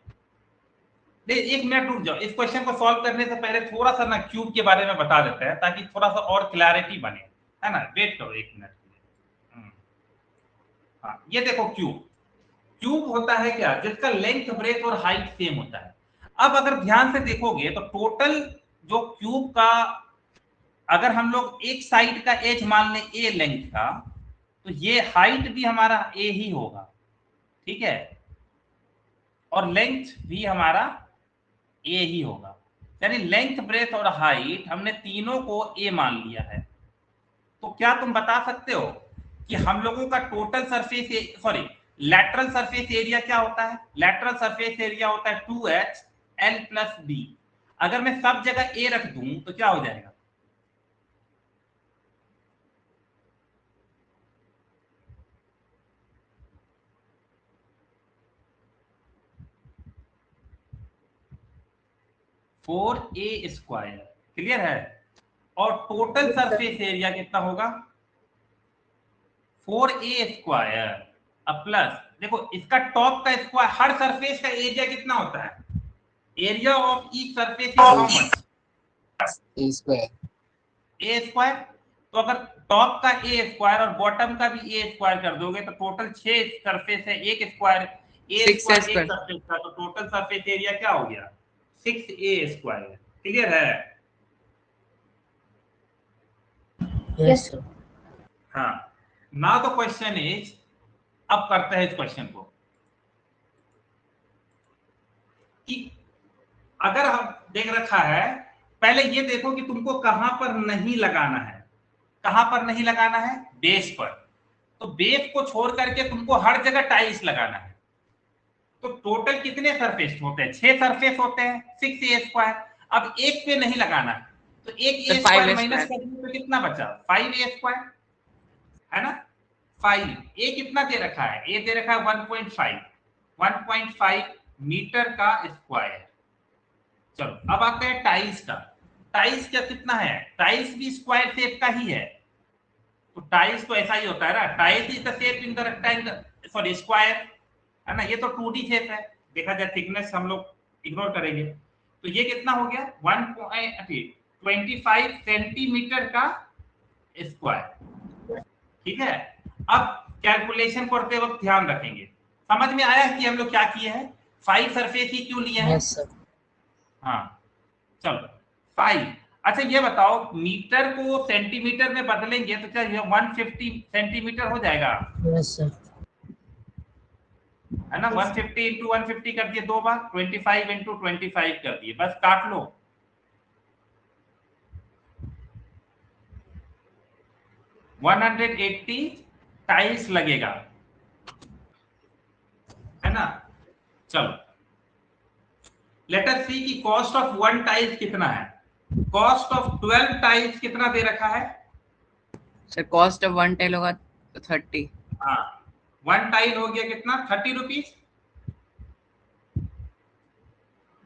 एक मिनट रुक जाओ, इस क्वेश्चन को सॉल्व करने से पहले थोड़ा सा ना क्यूब के बारे में बता देते हैं ताकि थोड़ा सा और क्लैरिटी बने, है ना। वेट करो एक मिनट के लिए। हाँ, ये देखो क्यूब। क्यूब होता है क्या, जिसका लेंथ ब्रेथ और हाइट सेम होता है। अब अगर ध्यान से देखोगे तो टोटल जो क्यूब का, अगर हम लोग एक साइड का एज मान लें ए लेंथ का, तो ये हाइट भी हमारा ए ही होगा, ठीक है, और लेंथ भी हमारा ए ही होगा। यानी लेंथ ब्रेथ और हाइट हमने तीनों को ए मान लिया है। तो क्या तुम बता सकते हो कि हम लोगों का total surface, sorry, lateral surface area क्या होता है? लैटरल सरफेस एरिया होता है 2h l प्लस बी। अगर मैं सब जगह ए रख दूं तो क्या हो जाएगा? फोर ए स्क्वायर। क्लियर है? और टोटल सरफेस एरिया कितना होगा? 4a स्क्वायर प्लस, देखो इसका टॉप का स्क्वायर, हर सरफेस का एरिया कितना होता है? Area of each surface is how much? A square. A square. तो अगर टॉप का ए स्क्वायर और बॉटम का भी ए स्क्वायर कर दोगे तो टोटल 6 सरफेस है, एक स्क्वायर ए स्क्वायर एक सरफेस का, तो टोटल सरफेस एरिया क्या हो गया? 6a square. क्लियर है? Yes sir. हाँ, नाउ द क्वेश्चन इज, अब करते हैं इस क्वेश्चन को कि अगर हम देख रखा है, पहले ये देखो कि तुमको कहां पर नहीं लगाना है। कहां पर नहीं लगाना है? बेस पर। तो बेस को छोड़ करके तुमको हर जगह टाइल्स लगाना है। तो टोटल कितने सरफेस होते हैं? 6 सरफेस होते हैं, 6a स्क्वायर। अब एक पे नहीं लगाना है, तो एक ए स्क्वायर माइनस कर दिए तो कितना बचा? 5a स्क्वायर, है ना। 5 ए कितना दे रखा है? ए दे रखा है 1.5 मीटर का स्क्वायर। चलो अब आते हैं टाइल्स का। टाइल्स क्या कितना है? टाइल्स भी स्क्वायर शेप का ही है। तो टाइल्स तो ऐसा ही होता है ना, tiles is the shape in the rectangle, sorry square, है ना। ये तो 2D शेप है, देखा जाए थिकनेस हम लोग इग्नोर करेंगे। तो ये कितना हो गया? 1.25 सेंटीमीटर का स्क्वायर। ठीक है, अब कैलकुलेशन करते वक्त ध्यान रखेंगे। समझ में आया कि हम लोग क्या किए हैं? 5 सरफेस ही क्यों लिए हैं? Yes sir. हाँ चलो 5। अच्छा ये बताओ, मीटर को सेंटीमीटर में बदलेंगे तो क्या ये 150 सेंटीमीटर हो जाएगा? Yes sir. है ना। 150 इंटू 150 कर दिए 2 बार, 25 इंटू 25 कर दिए, बस काट लो। $180 टाइल्स लगेगा, है ना। चलो लेट अस सी कि कॉस्ट ऑफ 1 टाइल्स कितना है। कॉस्ट ऑफ 12 टाइल्स कितना दे रखा है? सर कॉस्ट ऑफ 1 टाइल होगा 30। हाँ, 1 टाइल हो गया कितना? 30 rupees.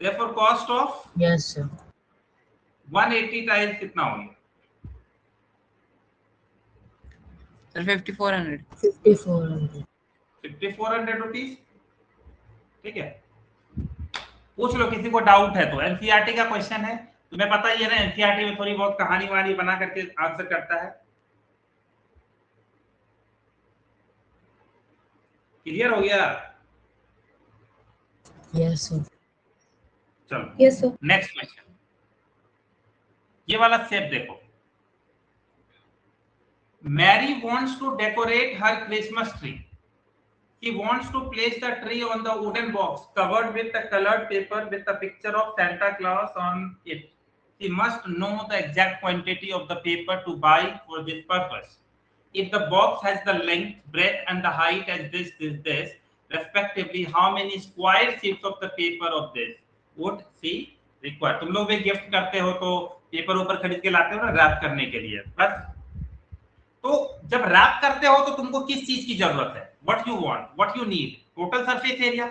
Therefore cost of yes sir. 180 tiles कितना हो गया? सर 5400। 5400 रुपीज। ठीक है, पूछ लो किसी को डाउट है तो। एनसीईआरटी का क्वेश्चन है, तुम्हें पता ही है ना, एनसीईआरटी में थोड़ी बहुत कहानी वानी बना करके आंसर करता है। क्लियर हो गया? Yes, sir. चलो यस सर। नेक्स्ट क्वेश्चन, ये वाला शेप देखो। Mary wants to decorate her Christmas tree. He wants to place the tree on the wooden box covered with the colored paper with the picture of Santa Claus on it. He must know the exact quantity of the paper to buy for this purpose. If the box has the length, breadth and the height as this, respectively, how many square sheets of the paper of this would she require? तुम लोग भी gift करते हो तो paper ऊपर खरीद के लाते हो ना रैप करने के लिए, बस। तो जब रैप करते हो तो तुमको किस चीज की जरूरत है? What you want, what you need? Total surface area,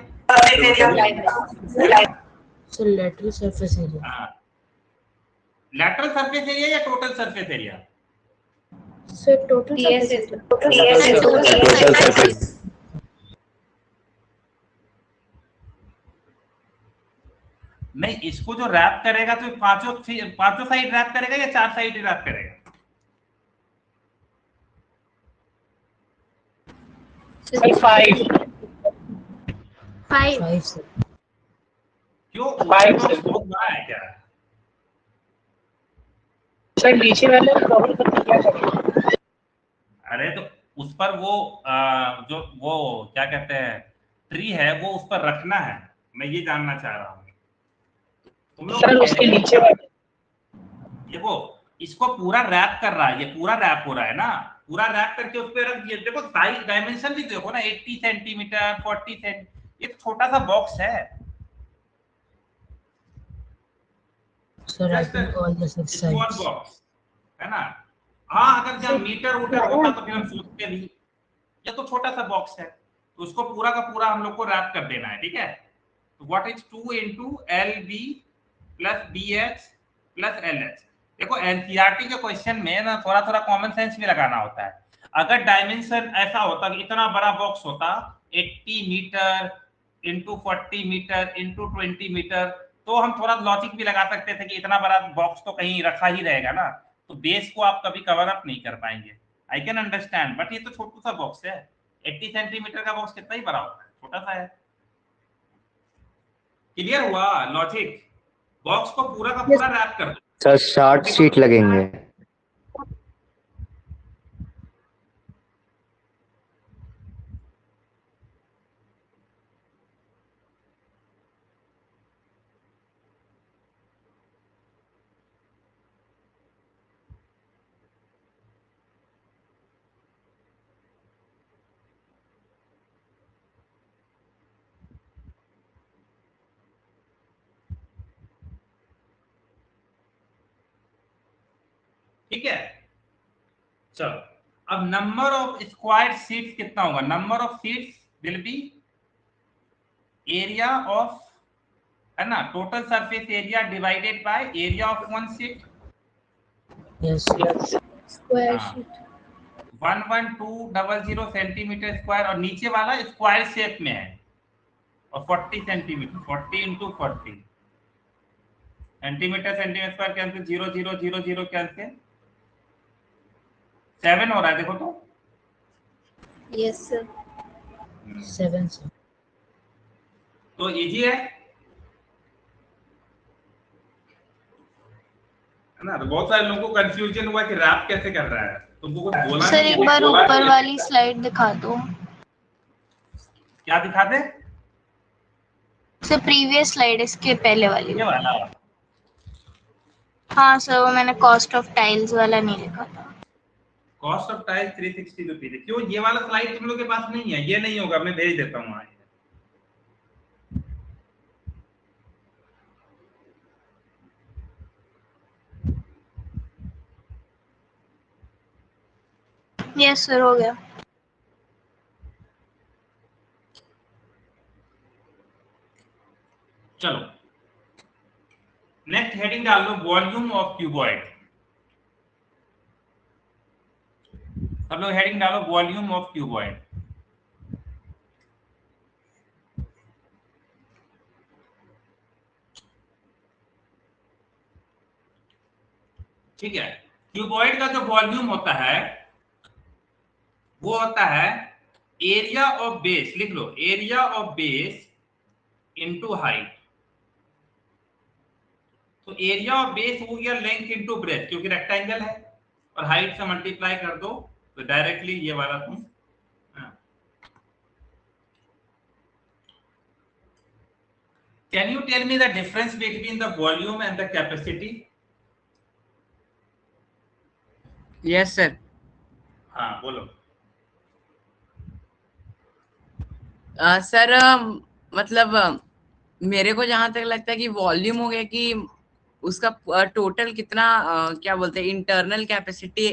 So lateral surface area. Lateral surface area या total surface area? So total TSS surface area. नहीं, इसको जो रैप करेगा तो पांचों साइड रैप करेगा या 4 साइड रैप करेगा? Five, sir. क्यों? बहुत बड़ा है क्या? सर नीचे वाले कवर करके क्या करेंगे? अरे तो उस पर वो जो वो क्या कहते हैं ट्री है वो उस पर रखना है, मैं ये जानना चाह रहा हूँ। तुम लोग सर उसके नीचे वाले देखो, इसको पूरा रैप कर रहा है, ये पूरा रैप हो रहा है ना, पूरा रैप करके उस पर रख दिया। देखो साइज डायमेंशन भी देखो ना, 80 सेंटीमीटर 40 सेंट, ये तो छोटा सा बॉक्स है। So writing all the 6 small sides. Box है ना। हाँ, अगर जब मीटर उटर होता तो फिर हम सोचते नहीं, ये तो छोटा सा बॉक्स है, तो उसको पूरा का पूरा हम लोग को रैप कर देना है, ठीक है। तो what is 2 into LB plus BH plus LH। देखो एनसीईआरटी के क्वेश्चन में ना थोड़ा थोड़ा कॉमन सेंस भी लगाना होता है। अगर डायमेंशन ऐसा होता कि इतना बड़ा बॉक्स होता 80 metres into 40 metres into 20 metres, तो हम थोड़ा लॉजिक भी लगा सकते थे कि इतना बड़ा बॉक्स तो कहीं रखा ही रहेगा ना, तो बेस को आप कभी कवर अप नहीं कर पाएंगे। आई कैन अंडरस्टैंड, बट ये तो छोटा सा बॉक्स है। 80 सेंटीमीटर का बॉक्स कितना ही बड़ा होता है, छोटा सा है। क्लियर हुआ लॉजिक? बॉक्स को पूरा का पूरा रैप कर दो। सर 60 शीट लगेंगे। ठीक है, चलो अब नंबर ऑफ स्क्वायर सीट्स कितना होगा? Number of seats will be area of, है ना, total surface area divided by area of one seat. Yes. Square sheet 11200 centimetre square, और नीचे वाला स्क्वायर शेप में है और 40 centimetre, 40 into 40 centimetre square cancel, 0 0 0 0 cancel, 7 हो रहा है देखो तो। Yes sir. 7, sir. तो इजी है ना। तो बहुत सारे लोगों को कंफ्यूजन हुआ कि रैप कैसे कर रहा है, तुमको कुछ बोला सर नहीं? एक बार ऊपर वाली स्लाइड दिखा दो। क्या दिखा दे? सर प्रीवियस स्लाइड, इसके पहले वाली। ये वाला हाँ सर, वो मैंने कॉस्ट ऑफ टाइल्स वाला नहीं लिखा था। Cost of tile 360 rupees. क्यों ये वाला स्लाइड तुम लोग के पास नहीं है? ये नहीं होगा, मैं भेज देता हूँ। यस सर, हो गया। चलो नेक्स्ट हेडिंग डाल लो, वॉल्यूम ऑफ क्यूबॉइड। सब लोग हेडिंग डालो, वॉल्यूम ऑफ क्यूबॉइड। ठीक है। क्यूबॉइड का जो वॉल्यूम होता है वो होता है एरिया ऑफ बेस, लिख लो, area of base into height. तो एरिया ऑफ बेस हो गया लेंथ इनटू ब्रेथ, क्योंकि रेक्टेंगल है, और हाइट से मल्टीप्लाई कर दो तो डायरेक्टली ये वाला तुम। Can you tell me the difference between the volume and the capacity? Yes sir. हाँ बोलो। सर मतलब मेरे को जहां तक लगता है कि वॉल्यूम हो गया कि उसका टोटल कितना क्या बोलते हैं इंटरनल कैपेसिटी,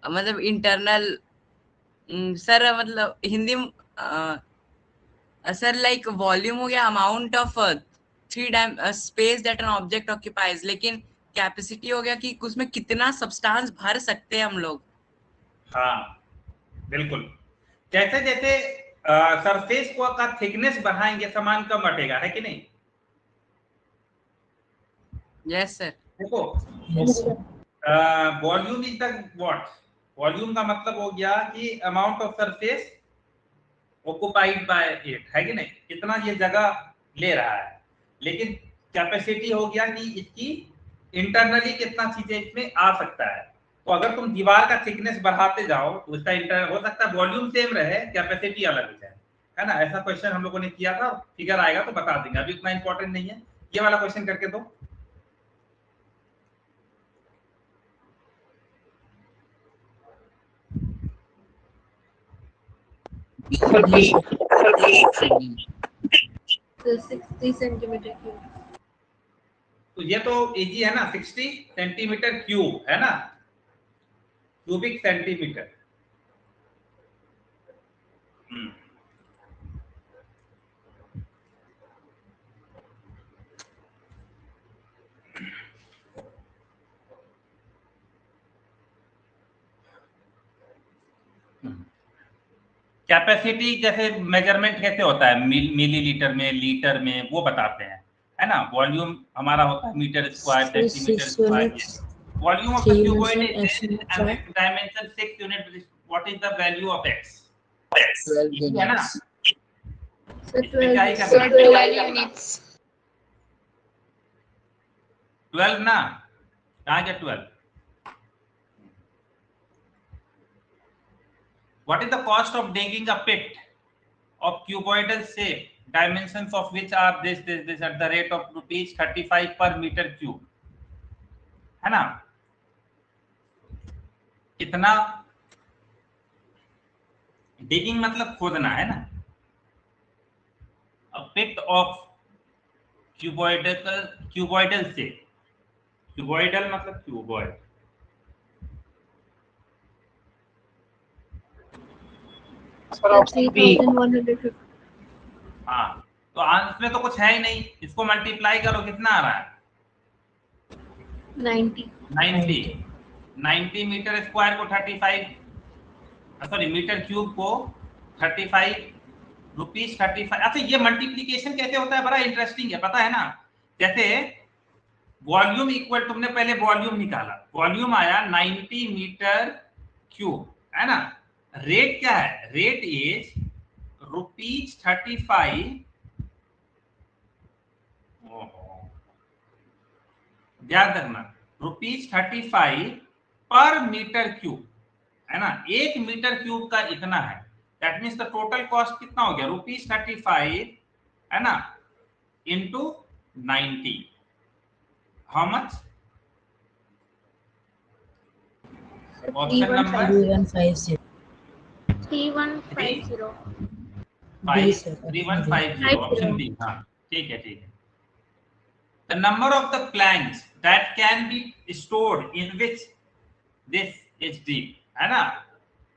मतलब इंटरनल सर, मतलब हिंदी सर लाइक वॉल्यूम हो गया amount of three space that an object occupies, लेकिन कैपेसिटी हो गया कि उसमें कितना सब्सटेंस भर सकते हैं हम लोग। हाँ बिल्कुल, जैसे जैसे सरफेस को का थिकनेस बढ़ाएंगे सामान कम बटेगा, है कि नहीं? Yes sir. देखो volume is the what, volume का मतलब हो गया कि amount of surface occupied by it, है कि नहीं, कितना ये जगह ले रहा है। लेकिन कैपेसिटी हो गया कि इसकी इंटरनली कितना चीजें इसमें आ सकता है। तो अगर तुम दीवार का थिकनेस बढ़ाते जाओ तो उसका इंटर हो सकता है वॉल्यूम सेम रहे, कैपेसिटी अलग हो जाए, है ना। ऐसा क्वेश्चन हम लोगों ने किया था, फिगर आएगा तो बता देंगे, अभी उतना इंपॉर्टेंट नहीं है। ये वाला क्वेश्चन करके दो। तो 60 सेंटीमीटर क्यूब। तो ये तो इजी है ना, 60 सेंटीमीटर क्यूब है ना, क्यूबिक सेंटीमीटर। कैपेसिटी जैसे मेजरमेंट कैसे होता है, मिलीलीटर में, लीटर में, वो बताते हैं, है ना। वॉल्यूम हमारा होता है metre square, centimetre square. Volume of the cuboid is dimension 6 unit. What is the value of x? 12 है ना। सर इसमें क्या ही 12 करना है? 12 units. 12 ना, कहाँ गया 12? What is the cost of digging a pit of cuboidal shape, dimensions of which are this at the rate of rupees 35 per meter cube, है ना। कितना? digging मतलब खोदना, है ना। a pit of cuboidal shape, cuboidal मतलब cuboid, sir 3150। हाँ। तो इसमें तो कुछ है ही नहीं, इसको मल्टीप्लाई करो, कितना आ रहा है? 90 मीटर स्क्वायर को 35, सॉरी मीटर क्यूब को 35 रुपीज 35। अच्छा ये मल्टीप्लीकेशन कैसे होता है, बड़ा इंटरेस्टिंग है, पता है ना। जैसे वॉल्यूम इक्वल, तुमने पहले वॉल्यूम निकाला, वॉल्यूम आया 90 मीटर क्यूब, है ना। रेट क्या है? रेट इज ₹35, याद रखना, ₹35 पर मीटर क्यूब, है ना। 1 मीटर क्यूब का इतना है, that means the total cost कितना हो गया? ₹35, है ना, into 90, how much? Option number 3150. 3150। 3150, option D. हाँ ठीक है, ठीक है। The number of the planks that can be stored in which this is deep, है ना।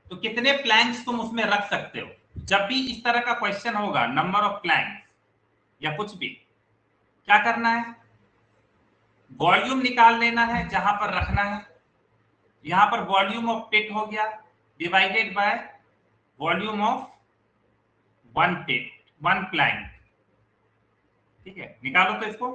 तो कितने प्लैंक्स तुम उसमें रख सकते हो? जब भी इस तरह का क्वेश्चन होगा, नंबर ऑफ प्लैंक्स या कुछ भी, क्या करना है? वॉल्यूम निकाल लेना है जहां पर रखना है। यहां पर वॉल्यूम ऑफ पिट हो गया divided by volume of one pit, one plank. ठीक है, निकालो तो इसको।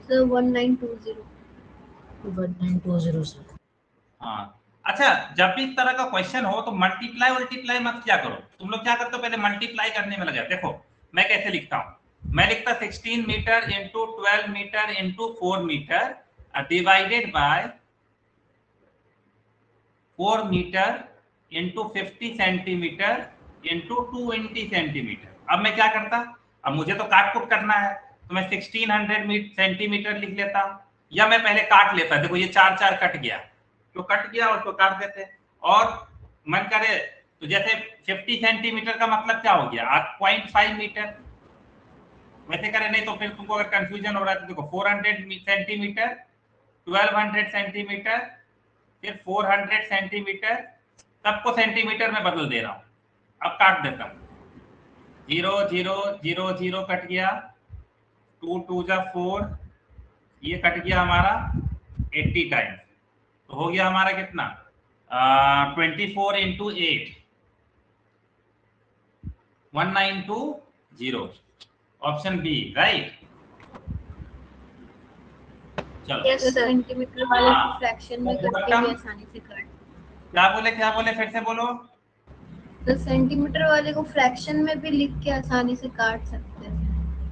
सर 1920। 1920 सर। हाँ अच्छा, जब भी इस तरह का क्वेश्चन हो तो मल्टीप्लाई मत क्या करो, तुम लोग क्या करते हो, पहले मल्टीप्लाई करने में लगे। देखो मैं कैसे लिखता हूँ, मैं लिखता 16 metres into 12 metres into 4 metres divided by 4 metres into 50 centimetres into 220 centimetres. अब मैं क्या करता, अब मुझे तो काट कुट करना है, तो मैं 1600 सेंटीमीटर लिख लेता, या मैं पहले काट लेता। देखो ये 4 कट गया, तो कट गया उसको काट देते, और मन करे तो जैसे 50 सेंटीमीटर का मतलब क्या हो गया, 8.5 मीटर। वैसे करे नहीं तो फिर तुमको अगर कंफ्यूजन हो रहा है तो देखो 400 सेंटीमीटर, 1200 सेंटीमीटर, फिर 400 सेंटीमीटर, सबको सेंटीमीटर में बदल दे रहा हूं। अब काट देता हूं, 0 0 0 0 कट गया, 2 2 जा 4, ये कट गया हमारा 80 टाइम, तो हो गया हमारा कितना 24 इंटू 8, 1920, ऑप्शन बी राइट। चलो यस सर। सेंटीमीटर वाले को फ्रैक्शन में करके भी आसानी से काट। क्या बोले फिर से बोलो। तो सेंटीमीटर वाले को फ्रैक्शन में भी लिख के आसानी से काट सकते हैं।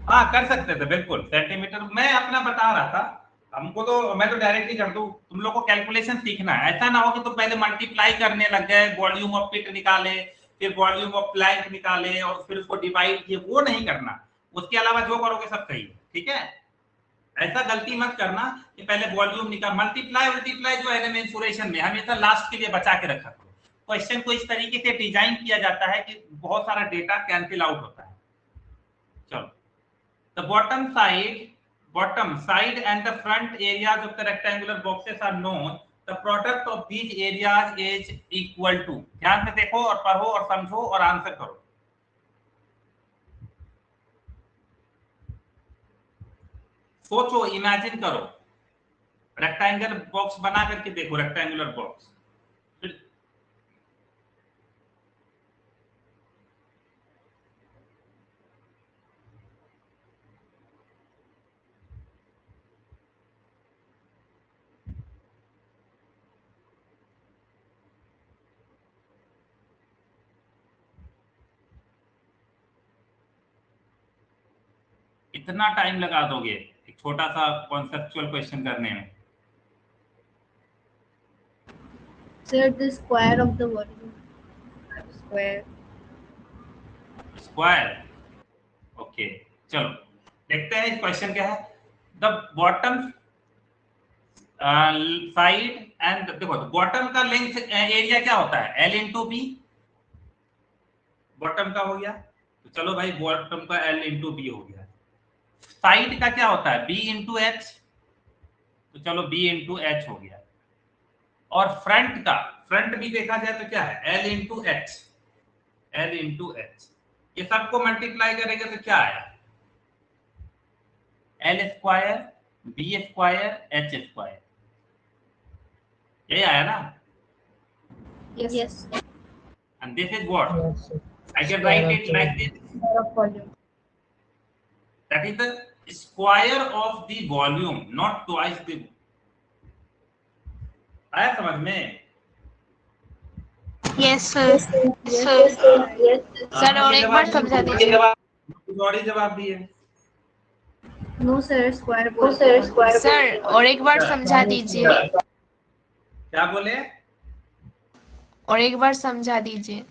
हाँ कर सकते थे बिल्कुल, सेंटीमीटर मैं अपना बता रहा था, हमको तो मैं तो डायरेक्टली कर दूं, तुम लोग को कैलकुलेशन सीखना है। ऐसा ना हो कि तुम पहले मल्टीप्लाई करने लग गए, वॉल्यूम ऑफ पिट निकाले, फिर वॉल्यूम ऑफ प्लैंक निकाले और फिर उसको डिवाइड किए, वो नहीं करना। उसके अलावा जो करोगे सब सही है, ठीक है। ऐसा गलती मत करना कि पहले वॉल्यूम निकाल, मल्टीप्लाई जो है मेंसुरेशन में हमेशा लास्ट के लिए बचा के रखा करो। क्वेश्चन को इस तरीके से डिजाइन किया जाता है कि बहुत सारा डेटा कैंसिल आउट होता है। चलो, the bottom side and the front areas of the rectangular boxes are known, the product of these areas is equal to। ध्यान से देखो और पढ़ो और समझो और आंसर करो। सोचो, इमेजिन करो, रेक्टेंगल बॉक्स बना करके देखो, रेक्टेंगुलर बॉक्स। इतना टाइम लगा दोगे एक छोटा सा कॉन्सेप्चुअल क्वेश्चन करने में। Sir the square of the volume. Square, okay चलो देखते हैं इस क्वेश्चन क्या है। द बॉटम साइड एंड, देखो बॉटम का लेंथ एरिया क्या होता है, L इंटू बी, बॉटम का हो गया, तो चलो भाई बॉटम का L इंटू बी हो गया। साइड का क्या होता है, B इंटू एच, तो चलो B इंटू एच हो गया। और फ्रंट का, फ्रंट भी देखा जाए तो क्या है, L into H, L into H. ये सबको मल्टीप्लाई करेंगे तो क्या आया, L square B square H square, यही आया ना। Yes. And this is what Yes, sir. I can write it like this, that is the square of the volume, not twice the। आया समझ में? Yes sir. सर और एक बार समझा दीजिए। गौरी जवाब दिए। नो सर, स्क्वायर सर और एक बार समझा दीजिए। क्या बोले? और एक बार समझा दीजिए।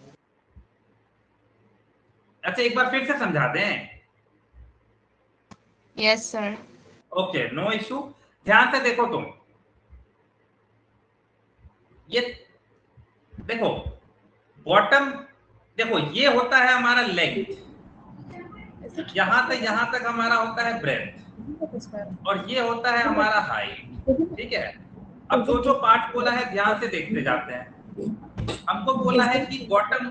अच्छा एक बार फिर से समझा दें। Yes sir. Okay no issue. ध्यान से देखो तुम, ये देखो बॉटम, देखो ये होता है हमारा लेंथ, यहां तक हमारा होता है ब्रेथ, और ये होता है हमारा हाइट, ठीक है। अब जो जो पार्ट बोला है ध्यान से देखते जाते हैं। हमको बोला है कि बॉटम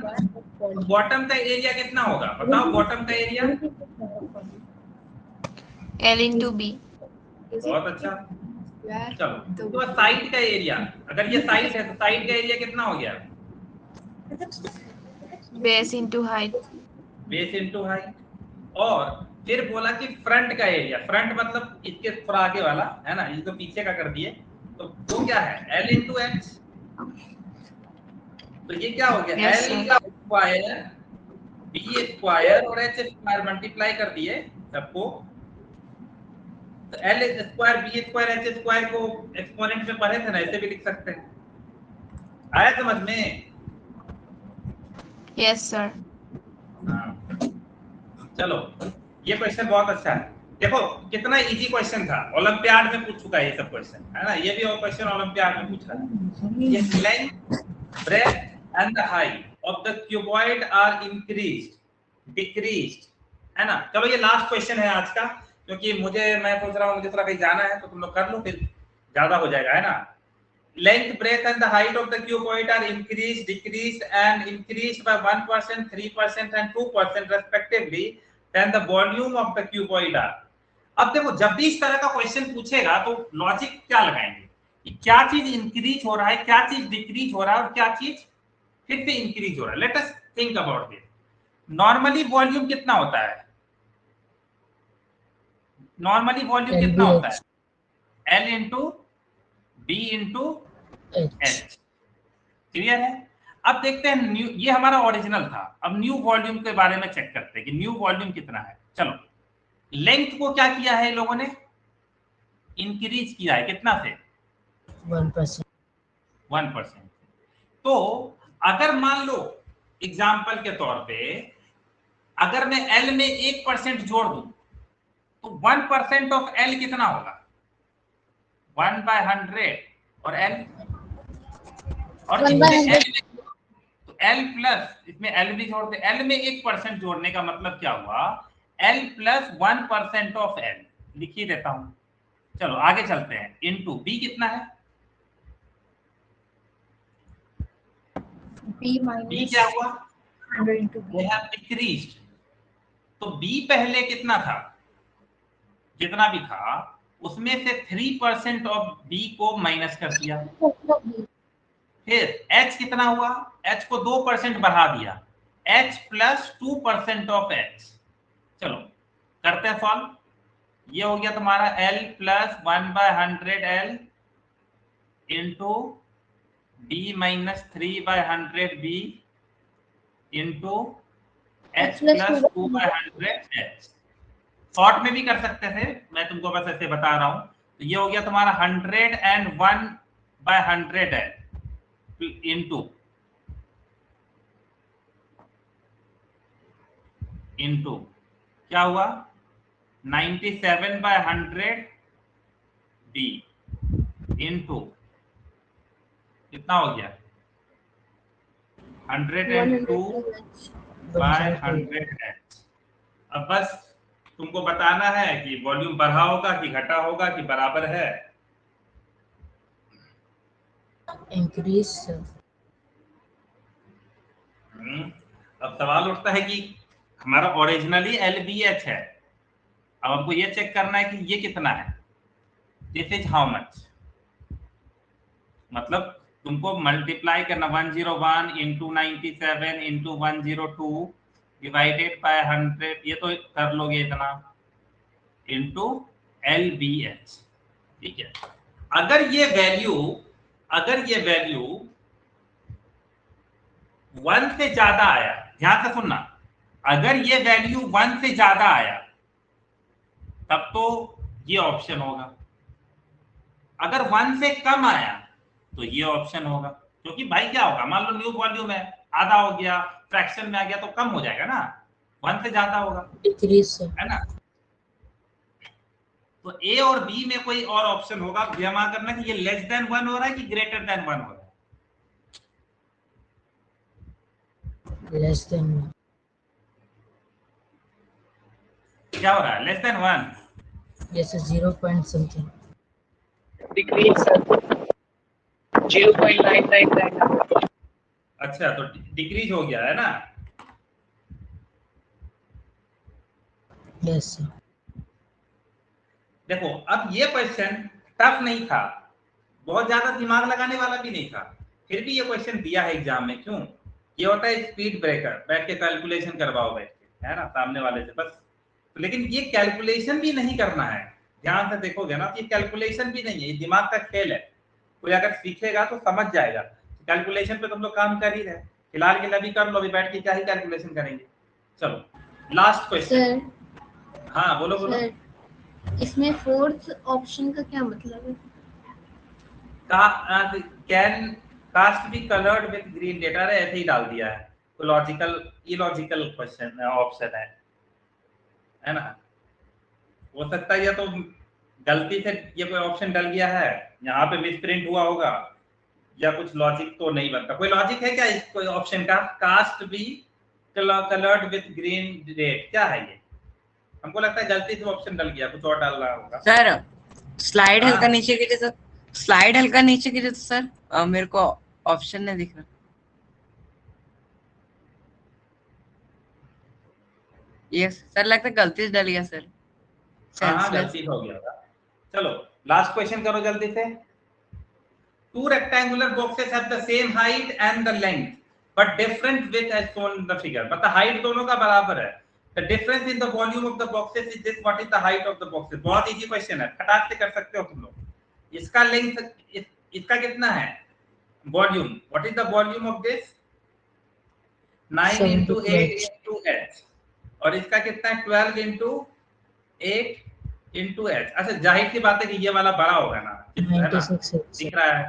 का एरिया कितना होगा, बताओ बॉटम का एरिया। L into B. बहुत अच्छा, चलो तो साइड का एरिया, अगर ये साइड है तो साइड का एरिया कितना हो गया, base into height. Base into height. और फिर बोला कि फ्रंट का एरिया, फ्रंट मतलब इसके थोड़ा आगे वाला है ना, ये तो पीछे का कर दिए, तो वो क्या है L इंटू एच। तो ये क्या हो गया Yes, L sir. Square B square और एच स्क्वायर मल्टीप्लाई कर दिए सबको। तो L square B square H square को एक्सपोनेंट में पढ़े थे ना, ऐसे भी लिख सकते हैं। आया समझ में? Yes, sir. हाँ। चलो ये क्वेश्चन बहुत अच्छा है, देखो कितना इजी क्वेश्चन था, ओलंपियाड में पूछ चुका है ये सब क्वेश्चन, है ना, ये भी और क्वेश्चन ओलंपियाड में पूछ रहा है। ये length, breadth and the height of the cuboid are increased, decreased, है ना। चलो ये लास्ट क्वेश्चन है आज का, क्योंकि मैं सोच रहा हूँ मुझे थोड़ा कहीं जाना है, तो तुम लोग कर लो फिर ज्यादा हो जाएगा, है ना। Length, breadth and the height of the cuboid are increased, decreased and increased by 1%, 3% and 2% respectively, then the volume of the cuboid are। अब देखो जब भी इस तरह का क्वेश्चन पूछेगा तो लॉजिक क्या लगाएंगे, क्या चीज इंक्रीज हो रहा है, क्या चीज डिक्रीज हो रहा है और क्या चीज फिर से इंक्रीज हो रहा है। Let us think about this. Normally volume कितना होता है, नॉर्मली वॉल्यूम कितना होता है, L into B into H. Clear है? अब देखते हैं न्यू, ये हमारा ओरिजिनल था, अब न्यू वॉल्यूम के बारे में चेक करते हैं कि न्यू वॉल्यूम कितना है। चलो लेंथ को क्या किया है लोगों ने, इंक्रीज किया है, कितना से 1%। तो अगर मान लो एग्जांपल के तौर पे अगर मैं L में 1% जोड़ दूं तो 1% ऑफ L कितना होगा, 1/100 और L और तो L प्लस इसमें L भी जोड़ते, L में 1% जोड़ने का मतलब क्या हुआ, L प्लस 1% ऑफ L लिख ही देता हूं। चलो आगे चलते हैं, इनटू B कितना है, B क्या हुआ, 100 into they have decreased। तो B पहले कितना था, जितना भी था उसमें से 3% ऑफ B को माइनस कर दिया, फिर H कितना हुआ, H को 2% बढ़ा दिया, H प्लस 2% ऑफ H। चलो करते हैं सॉल्व, ये हो गया तुम्हारा L plus 1/100 L into B minus 3/100 B into H plus 2/100 H। Short में भी कर सकते थे, मैं तुमको बस ऐसे बता रहा हूं। तो ये हो गया तुम्हारा 101/100 L इंटू क्या हुआ 97/100 B इंटू कितना हो गया 102/100 H। अब बस तुमको बताना है कि वॉल्यूम बढ़ा होगा कि घटा होगा कि बराबर है, increase अब सवाल उठता है कि हमारा ओरिजिनली LBH है, अब हमको ये चेक करना है कि ये कितना है, दिस इज हाउ मच, मतलब तुमको मल्टीप्लाई करना 101 इंटू 97 इंटू 102 डिवाइडेड बाय 100, ये तो कर लोगे इतना, इंटू LBH। ठीक है, अगर ये वैल्यू 1 से ज्यादा आया, ध्यान से सुनना, अगर ये वैल्यू 1 से ज्यादा आया तब तो ये ऑप्शन होगा, अगर 1 से कम आया तो ये ऑप्शन होगा, क्योंकि भाई क्या होगा, मान लो न्यू वॉल्यूम है, आधा हो गया, फ्रैक्शन में आ गया तो कम हो जाएगा ना, 1 से ज्यादा होगा, decrease है ना। तो A और B में कोई और ऑप्शन होगा, जमा करना कि ये लेस देन 1 हो रहा है कि ग्रेटर देन 1 हो रहा है, less than क्या हो रहा है, less than 1, yes 0 point something decrease 0.999। अच्छा तो डिक्रीज हो गया है ना। yes sir देखो अब ये क्वेश्चन टफ नहीं था, बहुत ज्यादा दिमाग लगाने वाला भी नहीं था, फिर भी ये क्वेश्चन दिया है एग्जाम में, क्यों, ये होता है स्पीड ब्रेकर, बैठ के कैलकुलेशन करवाओ बैठ के, है ना, सामने वाले से बस तो लेकिन ये कैलकुलेशन भी नहीं करना है, ध्यान से देखोगे ना, ये कैलकुलेशन भी नहीं है, ये दिमाग का खेल है। कोई अगर सीखेगा तो समझ जाएगा। कैलकुलेशन पे तुम लोग काम कर ही रहे, फिलहाल के लिए अभी कर लो, अभी बैठ के क्या ही कैलकुलेशन करेंगे। चलो लास्ट क्वेश्चन। हाँ बोलो बोलो। सर इसमें फोर्थ ऑप्शन का क्या मतलब है? Can cost be coloured with green data, ऐसे ही डाल दिया है, तो लॉजिकल इलॉजिकल क्वेश्चन ऑप्शन है ना। हो सकता है या तो गलती से ये कोई ऑप्शन डल गया है, यहाँ पे मिसप्रिंट हुआ होगा, या कुछ लॉजिक तो नहीं बनता। कोई लॉजिक है क्या इस कोई ऑप्शन का? Cost be coloured with green date, क्या है ये? हमको लगता है गलती से ऑप्शन डल गया, कुछ और डाल रहा होगा। सर स्लाइड हल्का नीचे कीजिए सर, स्लाइड हल्का नीचे कीजिए तो सर, मेरे को ऑप्शन नहीं दिख रहा। ये सर लगता है गलती से डल गया सर। हाँ गलती हो गया था। चलो लास्ट क्वेश्चन करो जल्दी से। Two rectangular boxes have the same height and the length, but different width as shown in the figure. मतलब height दोनों का बराबर है। The difference in the volume of the boxes is this. What is the height of the boxes? बहुत easy question है, फटाक से कर सकते हो तुम लोग। इसका लेंथ इसका कितना है? Volume. What is the volume of this? 9 into 8 into h। और इसका कितना है? 12 into 8 into h। अच्छा जाहिर सी बात है कि ये वाला बड़ा होगा ना, दिख रहा है,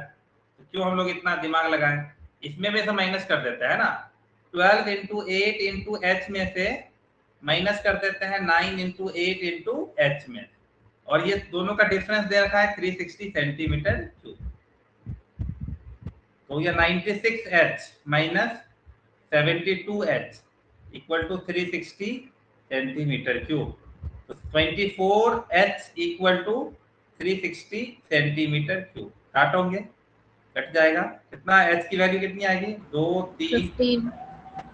तो क्यों हम लोग इतना दिमाग लगाएं? इसमें भी से माइनस कर देते हैं ना, 12 into 8 into h में से माइनस कर देते हैं 9 into 8 into h में, और ये दोनों का डिफरेंस दे रखा है 360 सेंटीमीटर क्यूब। तो ये 96h minus 72h equal to 360 centimetre cube. तो 24h equal to 360 centimetre cube. काटोगे कट जाएगा, कितना h की वैल्यू कितनी आएगी? 2 3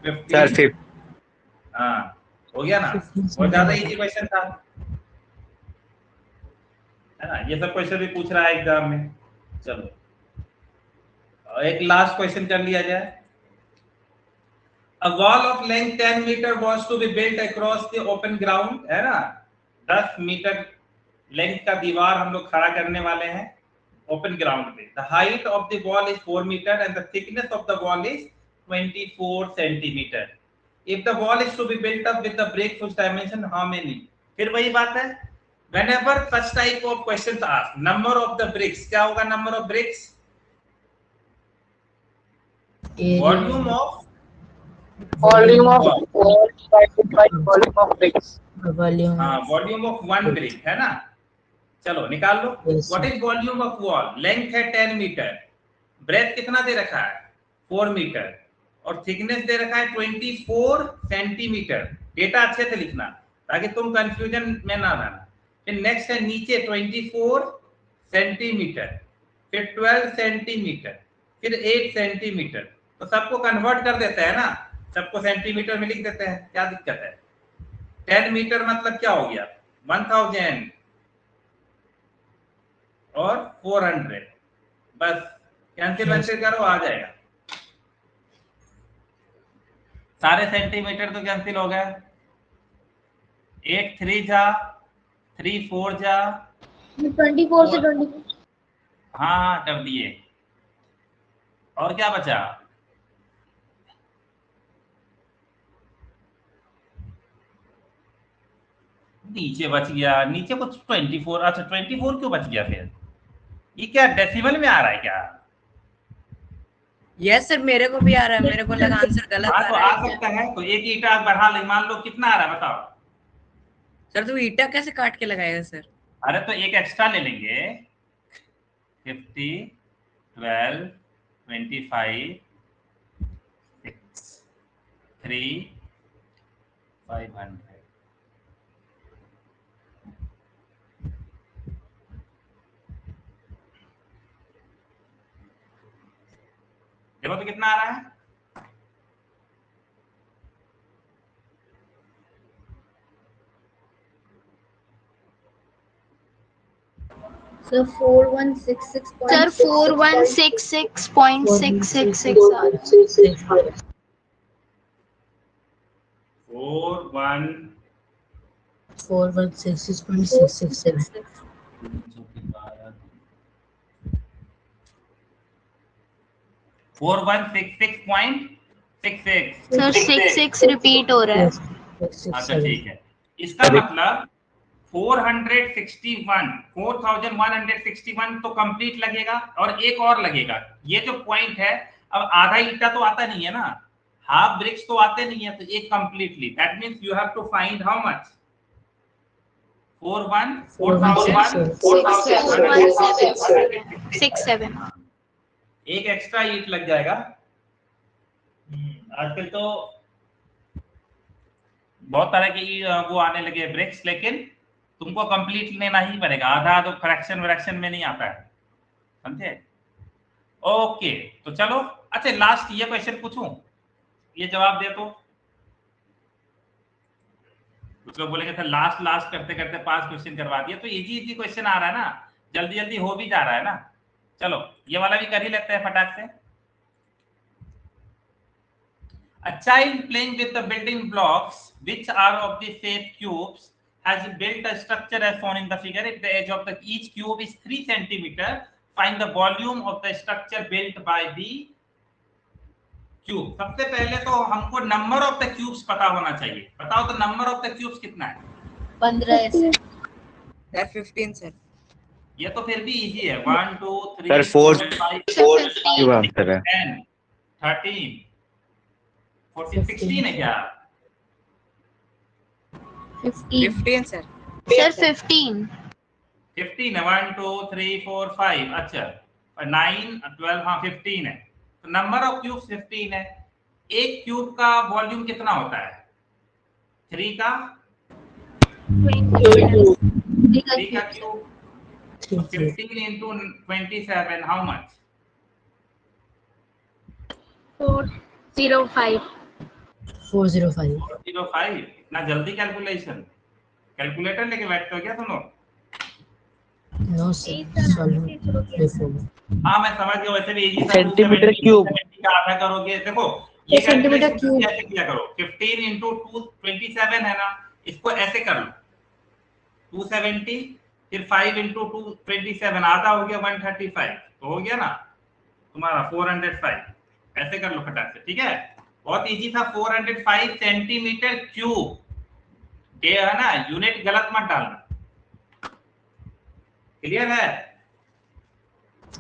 15। हाँ हो गया ना, बहुत ज्यादा इजी क्वेश्चन था, है ना। ये सब क्वेश्चन भी पूछ रहा है एग्जाम में। चलो एक लास्ट क्वेश्चन कर लिया जाए। A wall of length 10 meter was to be built across the open ground, है ना। 10 मीटर लेंथ का दीवार हम लोग खड़ा करने वाले हैं ओपन ग्राउंड पे। The height of the wall is 4 meter and the thickness of the wall is 24 centimeter. If the wall is to be built up with the brick whose dimension how many? फिर वही बात है, whenever such type of questions asked, number of the bricks क्या होगा? Number of bricks, volume of volume of wall divided by volume of bricks, volume of one brick, है ना। चलो निकाल लो। What is volume of wall? Length है 10 metre, breath कितना दे रखा है? 4 मीटर, और थिकनेस दे रखा है 24 सेंटीमीटर। डेटा अच्छे से लिखना ताकि तुम कंफ्यूजन में ना रहना। फिर नेक्स्ट है नीचे 24 सेंटीमीटर, फिर 12 सेंटीमीटर, फिर 8 सेंटीमीटर। तो सबको कन्वर्ट कर देते हैं ना, सबको सेंटीमीटर में लिख देते हैं, क्या दिक्कत है? 10 मीटर मतलब क्या हो गया? 1000 और 400, बस कैंसिल करो आ जाएगा। सारे सेंटीमीटर तो कैंसिल हो गए। 8 3 जा, 3 4 जा, 24 से 24। हाँ कर दिए। और क्या बचा? नीचे बच गया, नीचे कुछ 24। अच्छा 24 क्यों बच गया फिर? ये क्या डेसिमल में आ रहा है क्या? यस सर मेरे को भी आ रहा है, मेरे को लगा आंसर गलत आ तो रहा आ सकता है। तो एक ईटा बढ़ा ले, मान लो कितना आ रहा है बताओ। सर तो ईटा कैसे काट के लगाएगा सर? अरे तो एक एक्स्ट्रा ले लेंगे, 50 12 25 6 3 500। देखो तो कितना आ रहा है? सर 4166 सर 4166.666 आ रहा है। 4166 4166.667. 4166.66। सर 6 रिपीट हो रहा है। अच्छा ठीक है, इसका मतलब 4161 तो कंप्लीट लगेगा और एक और लगेगा। ये जो पॉइंट है, अब आधा ईटा तो आता नहीं है ना, हाफ ब्रिक्स तो आते नहीं है, तो एक completely, that means you have to find how much 6-7 एक एक्स्ट्रा ईट लग जाएगा। आजकल तो बहुत तरह की वो आने लगे ब्रिक्स, लेकिन तुमको कंप्लीट लेना ही पड़ेगा, आधा तो फ्रैक्शन में नहीं आता है, समझे? ओके, तो चलो, अच्छा लास्ट ये क्वेश्चन पूछूं, ये जवाब दे तो कुछ लोग बोलेंगे सर लास्ट करते करते 5 क्वेश्चन करवा दिया, तो इजी क्वेश्चन आ रहा है ना, जल्दी हो भी जा रहा है ना। चलो ये वाला भी कर ही लेते हैं फटाक से। A child playing with the building blocks which are of the shape cubes has built a structure as shown in the figure. If the edge of each cube is 3 centimeter, find the volume of the structure built by the cube. सबसे पहले तो हमको number of the cubes पता होना चाहिए। बताओ तो number of the cubes कितना है? 15 है सर। 15 सर। ये तो फिर भी इजी है। 1 2 3 सर 4 5 क्यों आंसर है? 10 13 14 16 है क्या? 15 सर। सर 15 15 है। 1 2 3 4 5। अच्छा, और 9 12, हाँ 15 है। तो नंबर ऑफ क्यूब्स 15 है। एक क्यूब का वॉल्यूम कितना होता है? 3 का 3 का क्यूब 15 into 27, how much? 405 405। इतना जल्दी कैलकुलेटर लेके बैठते हो क्या तुम लोग? No sir, solve before. हाँ मैं समझ गया, वैसे भी इजी सेंटीमीटर क्यूब का आधा करोगे। देखो ये सेंटीमीटर कैलकुलेशन कैसे किया करो, 15 into 227 है ना, इसको ऐसे कर लो 270, फिर 5 into 227, आधा हो गया 135, तो हो गया ना तुम्हारा 405। ऐसे कर लो फटाक से, ठीक है? बहुत इजी था। 405 सेंटीमीटर क्यूब, ये है ना, यूनिट गलत मत डालना। क्लियर है?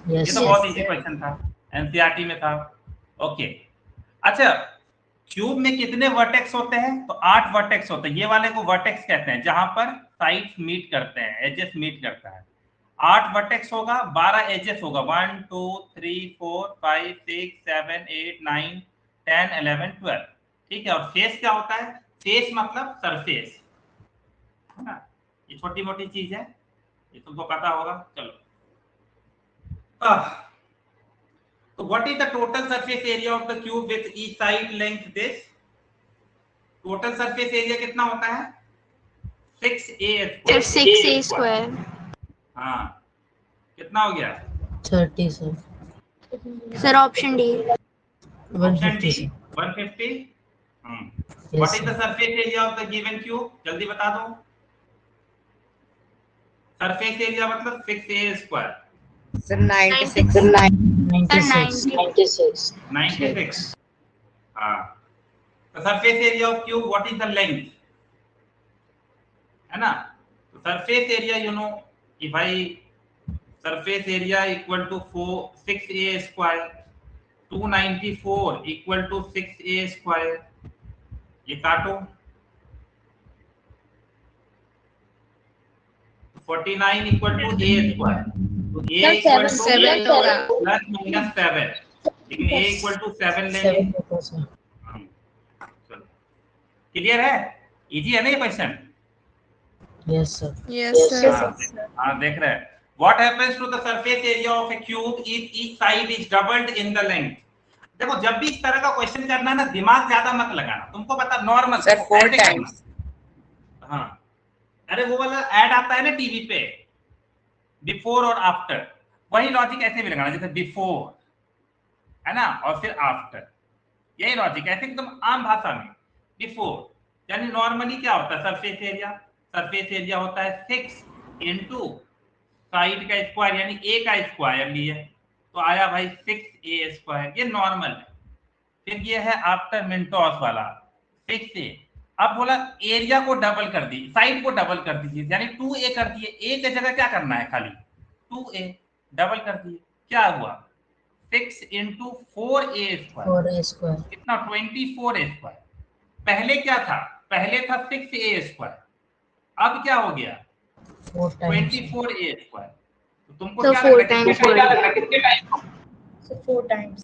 Yes. ये तो बहुत इजी क्वेश्चन था, एनसीईआरटी में था। ओके, अच्छा क्यूब में कितने वर्टेक्स होते हैं? तो 8 वर्टेक्स होते हैं। ये वाले को वर्टेक्स कहते हैं, जहां पर साइड्स मीट करते हैं, एजेस मीट करता है। 8 वर्टेक्स होगा, 12 एजेस होगा, 1 2 3 4 5 6 7 8 9 10 11 12। ठीक है, और फेस क्या होता है? फेस मतलब सरफेस, है ना? ये छोटी मोटी चीज है, ये तुमको पता होगा। चलो, तो what is the total surface area of the cube with each side length this? Total surface area कितना होता है? 6a square. हाँ, कितना हो गया? 30 sir. Sir option D. 150 sir. 150। Yes, What is the sir. surface area of the given cube? जल्दी बता दो। सरफेस एरिया मतलब 6a स्क्वायर। सर 96। 96। हाँ, तो surface area of cube what is the length, है ना? तो सरफेस एरिया यू नो कि भाई surface area equal to 6a square, 294 equal to 6a square. ये काटो, 49 इक्वल टू a स्क्वायर। तो a equal to plus minus 7, लेकिन a equal to 7 लेंगे। क्लियर है? इजी है ना ये क्वेश्चन? Yes sir. हाँ देख रहे हैं। What happens to the surface area of a cube if each side is doubled in the length? देखो जब भी इस तरह का क्वेश्चन करना है ना, दिमाग ज्यादा मत लगाना, तुमको पता नॉर्मल सर 4 टाइम्स। हाँ, अरे वो वाला ऐड आता है ना टीवी पे, बिफोर और आफ्टर, वही लॉजिक ऐसे भी लगाना, जैसे बिफोर है ना, और फिर आफ्टर, यही लॉजिक ऐसे एकदम आम भाषा में। बिफोर यानी नॉर्मली क्या होता है? सरफेस एरिया, सरफेस एरिया होता है 6 इंटू साइड का स्क्वायर यानी ए का स्क्वायर लिए, तो आया भाई 6a²। ये नॉर्मल है। फिर ये है आफ्टर मिनटॉस वाला 6a। अब बोला एरिया को डबल कर दी, साइड को डबल कर दीजिए, यानी 2a कर दिए। a की जगह क्या करना है, खाली 2a डबल कर दिए, क्या हुआ 6 इंटू 4a², कितना 24a²। पहले क्या था, पहले था 6a², अब क्या हो गया 24a²। तो तुमको क्या लग रहा है कितने टाइम? 4 times।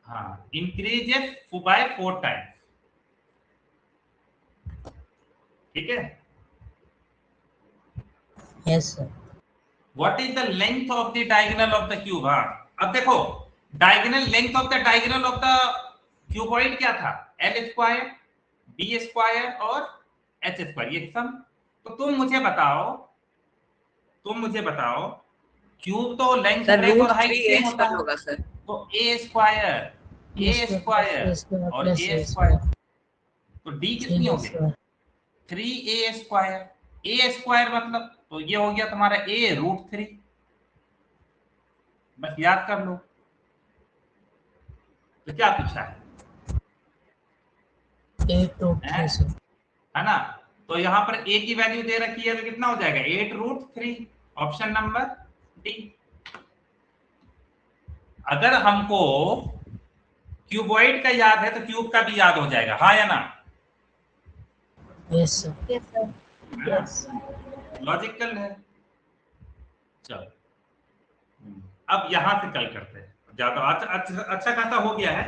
हाँ, इंक्रीजेस बाय 4 टाइम्स। ठीक है। Yes, sir. What is the length of the diagonal of the cube? अब देखो diagonal length of the diagonal of the cuboid क्या था, l², b² और h², ये सम। तो तुम मुझे बताओ क्यूब तो लेंथ ब्रेड्थ और हाइट सेम होता है, होगा सर। तो a² और a², तो d कितनी हो गई 3a²। a² मतलब तो ये हो गया तुम्हारा a√3। बस याद कर लो। तो क्या पूछा है 8√3, है ना? तो यहाँ पर a की वैल्यू दे रखी है, तो कितना हो जाएगा 8√3, ऑप्शन नंबर डी। अगर हमको क्यूबॉइड का याद है तो क्यूब का भी याद हो जाएगा, हाँ या ना? Yes, sir. Yes, sir. Yes. Logical है। चलो अब यहां से कल करते हैं, ज्यादा अच्छा खासा हो गया है,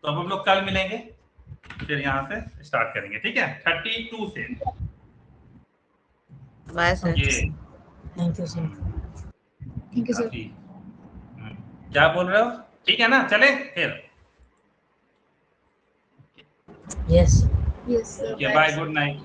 तो अब हम लोग कल मिलेंगे, फिर यहां से स्टार्ट करेंगे। ठीक है, 32 से। Bye sir. ये Thank you, sir. Thank you, sir. क्या बोल रहे हो? ठीक है ना, चले फिर। Yes. Yes, sir. Bye, good night.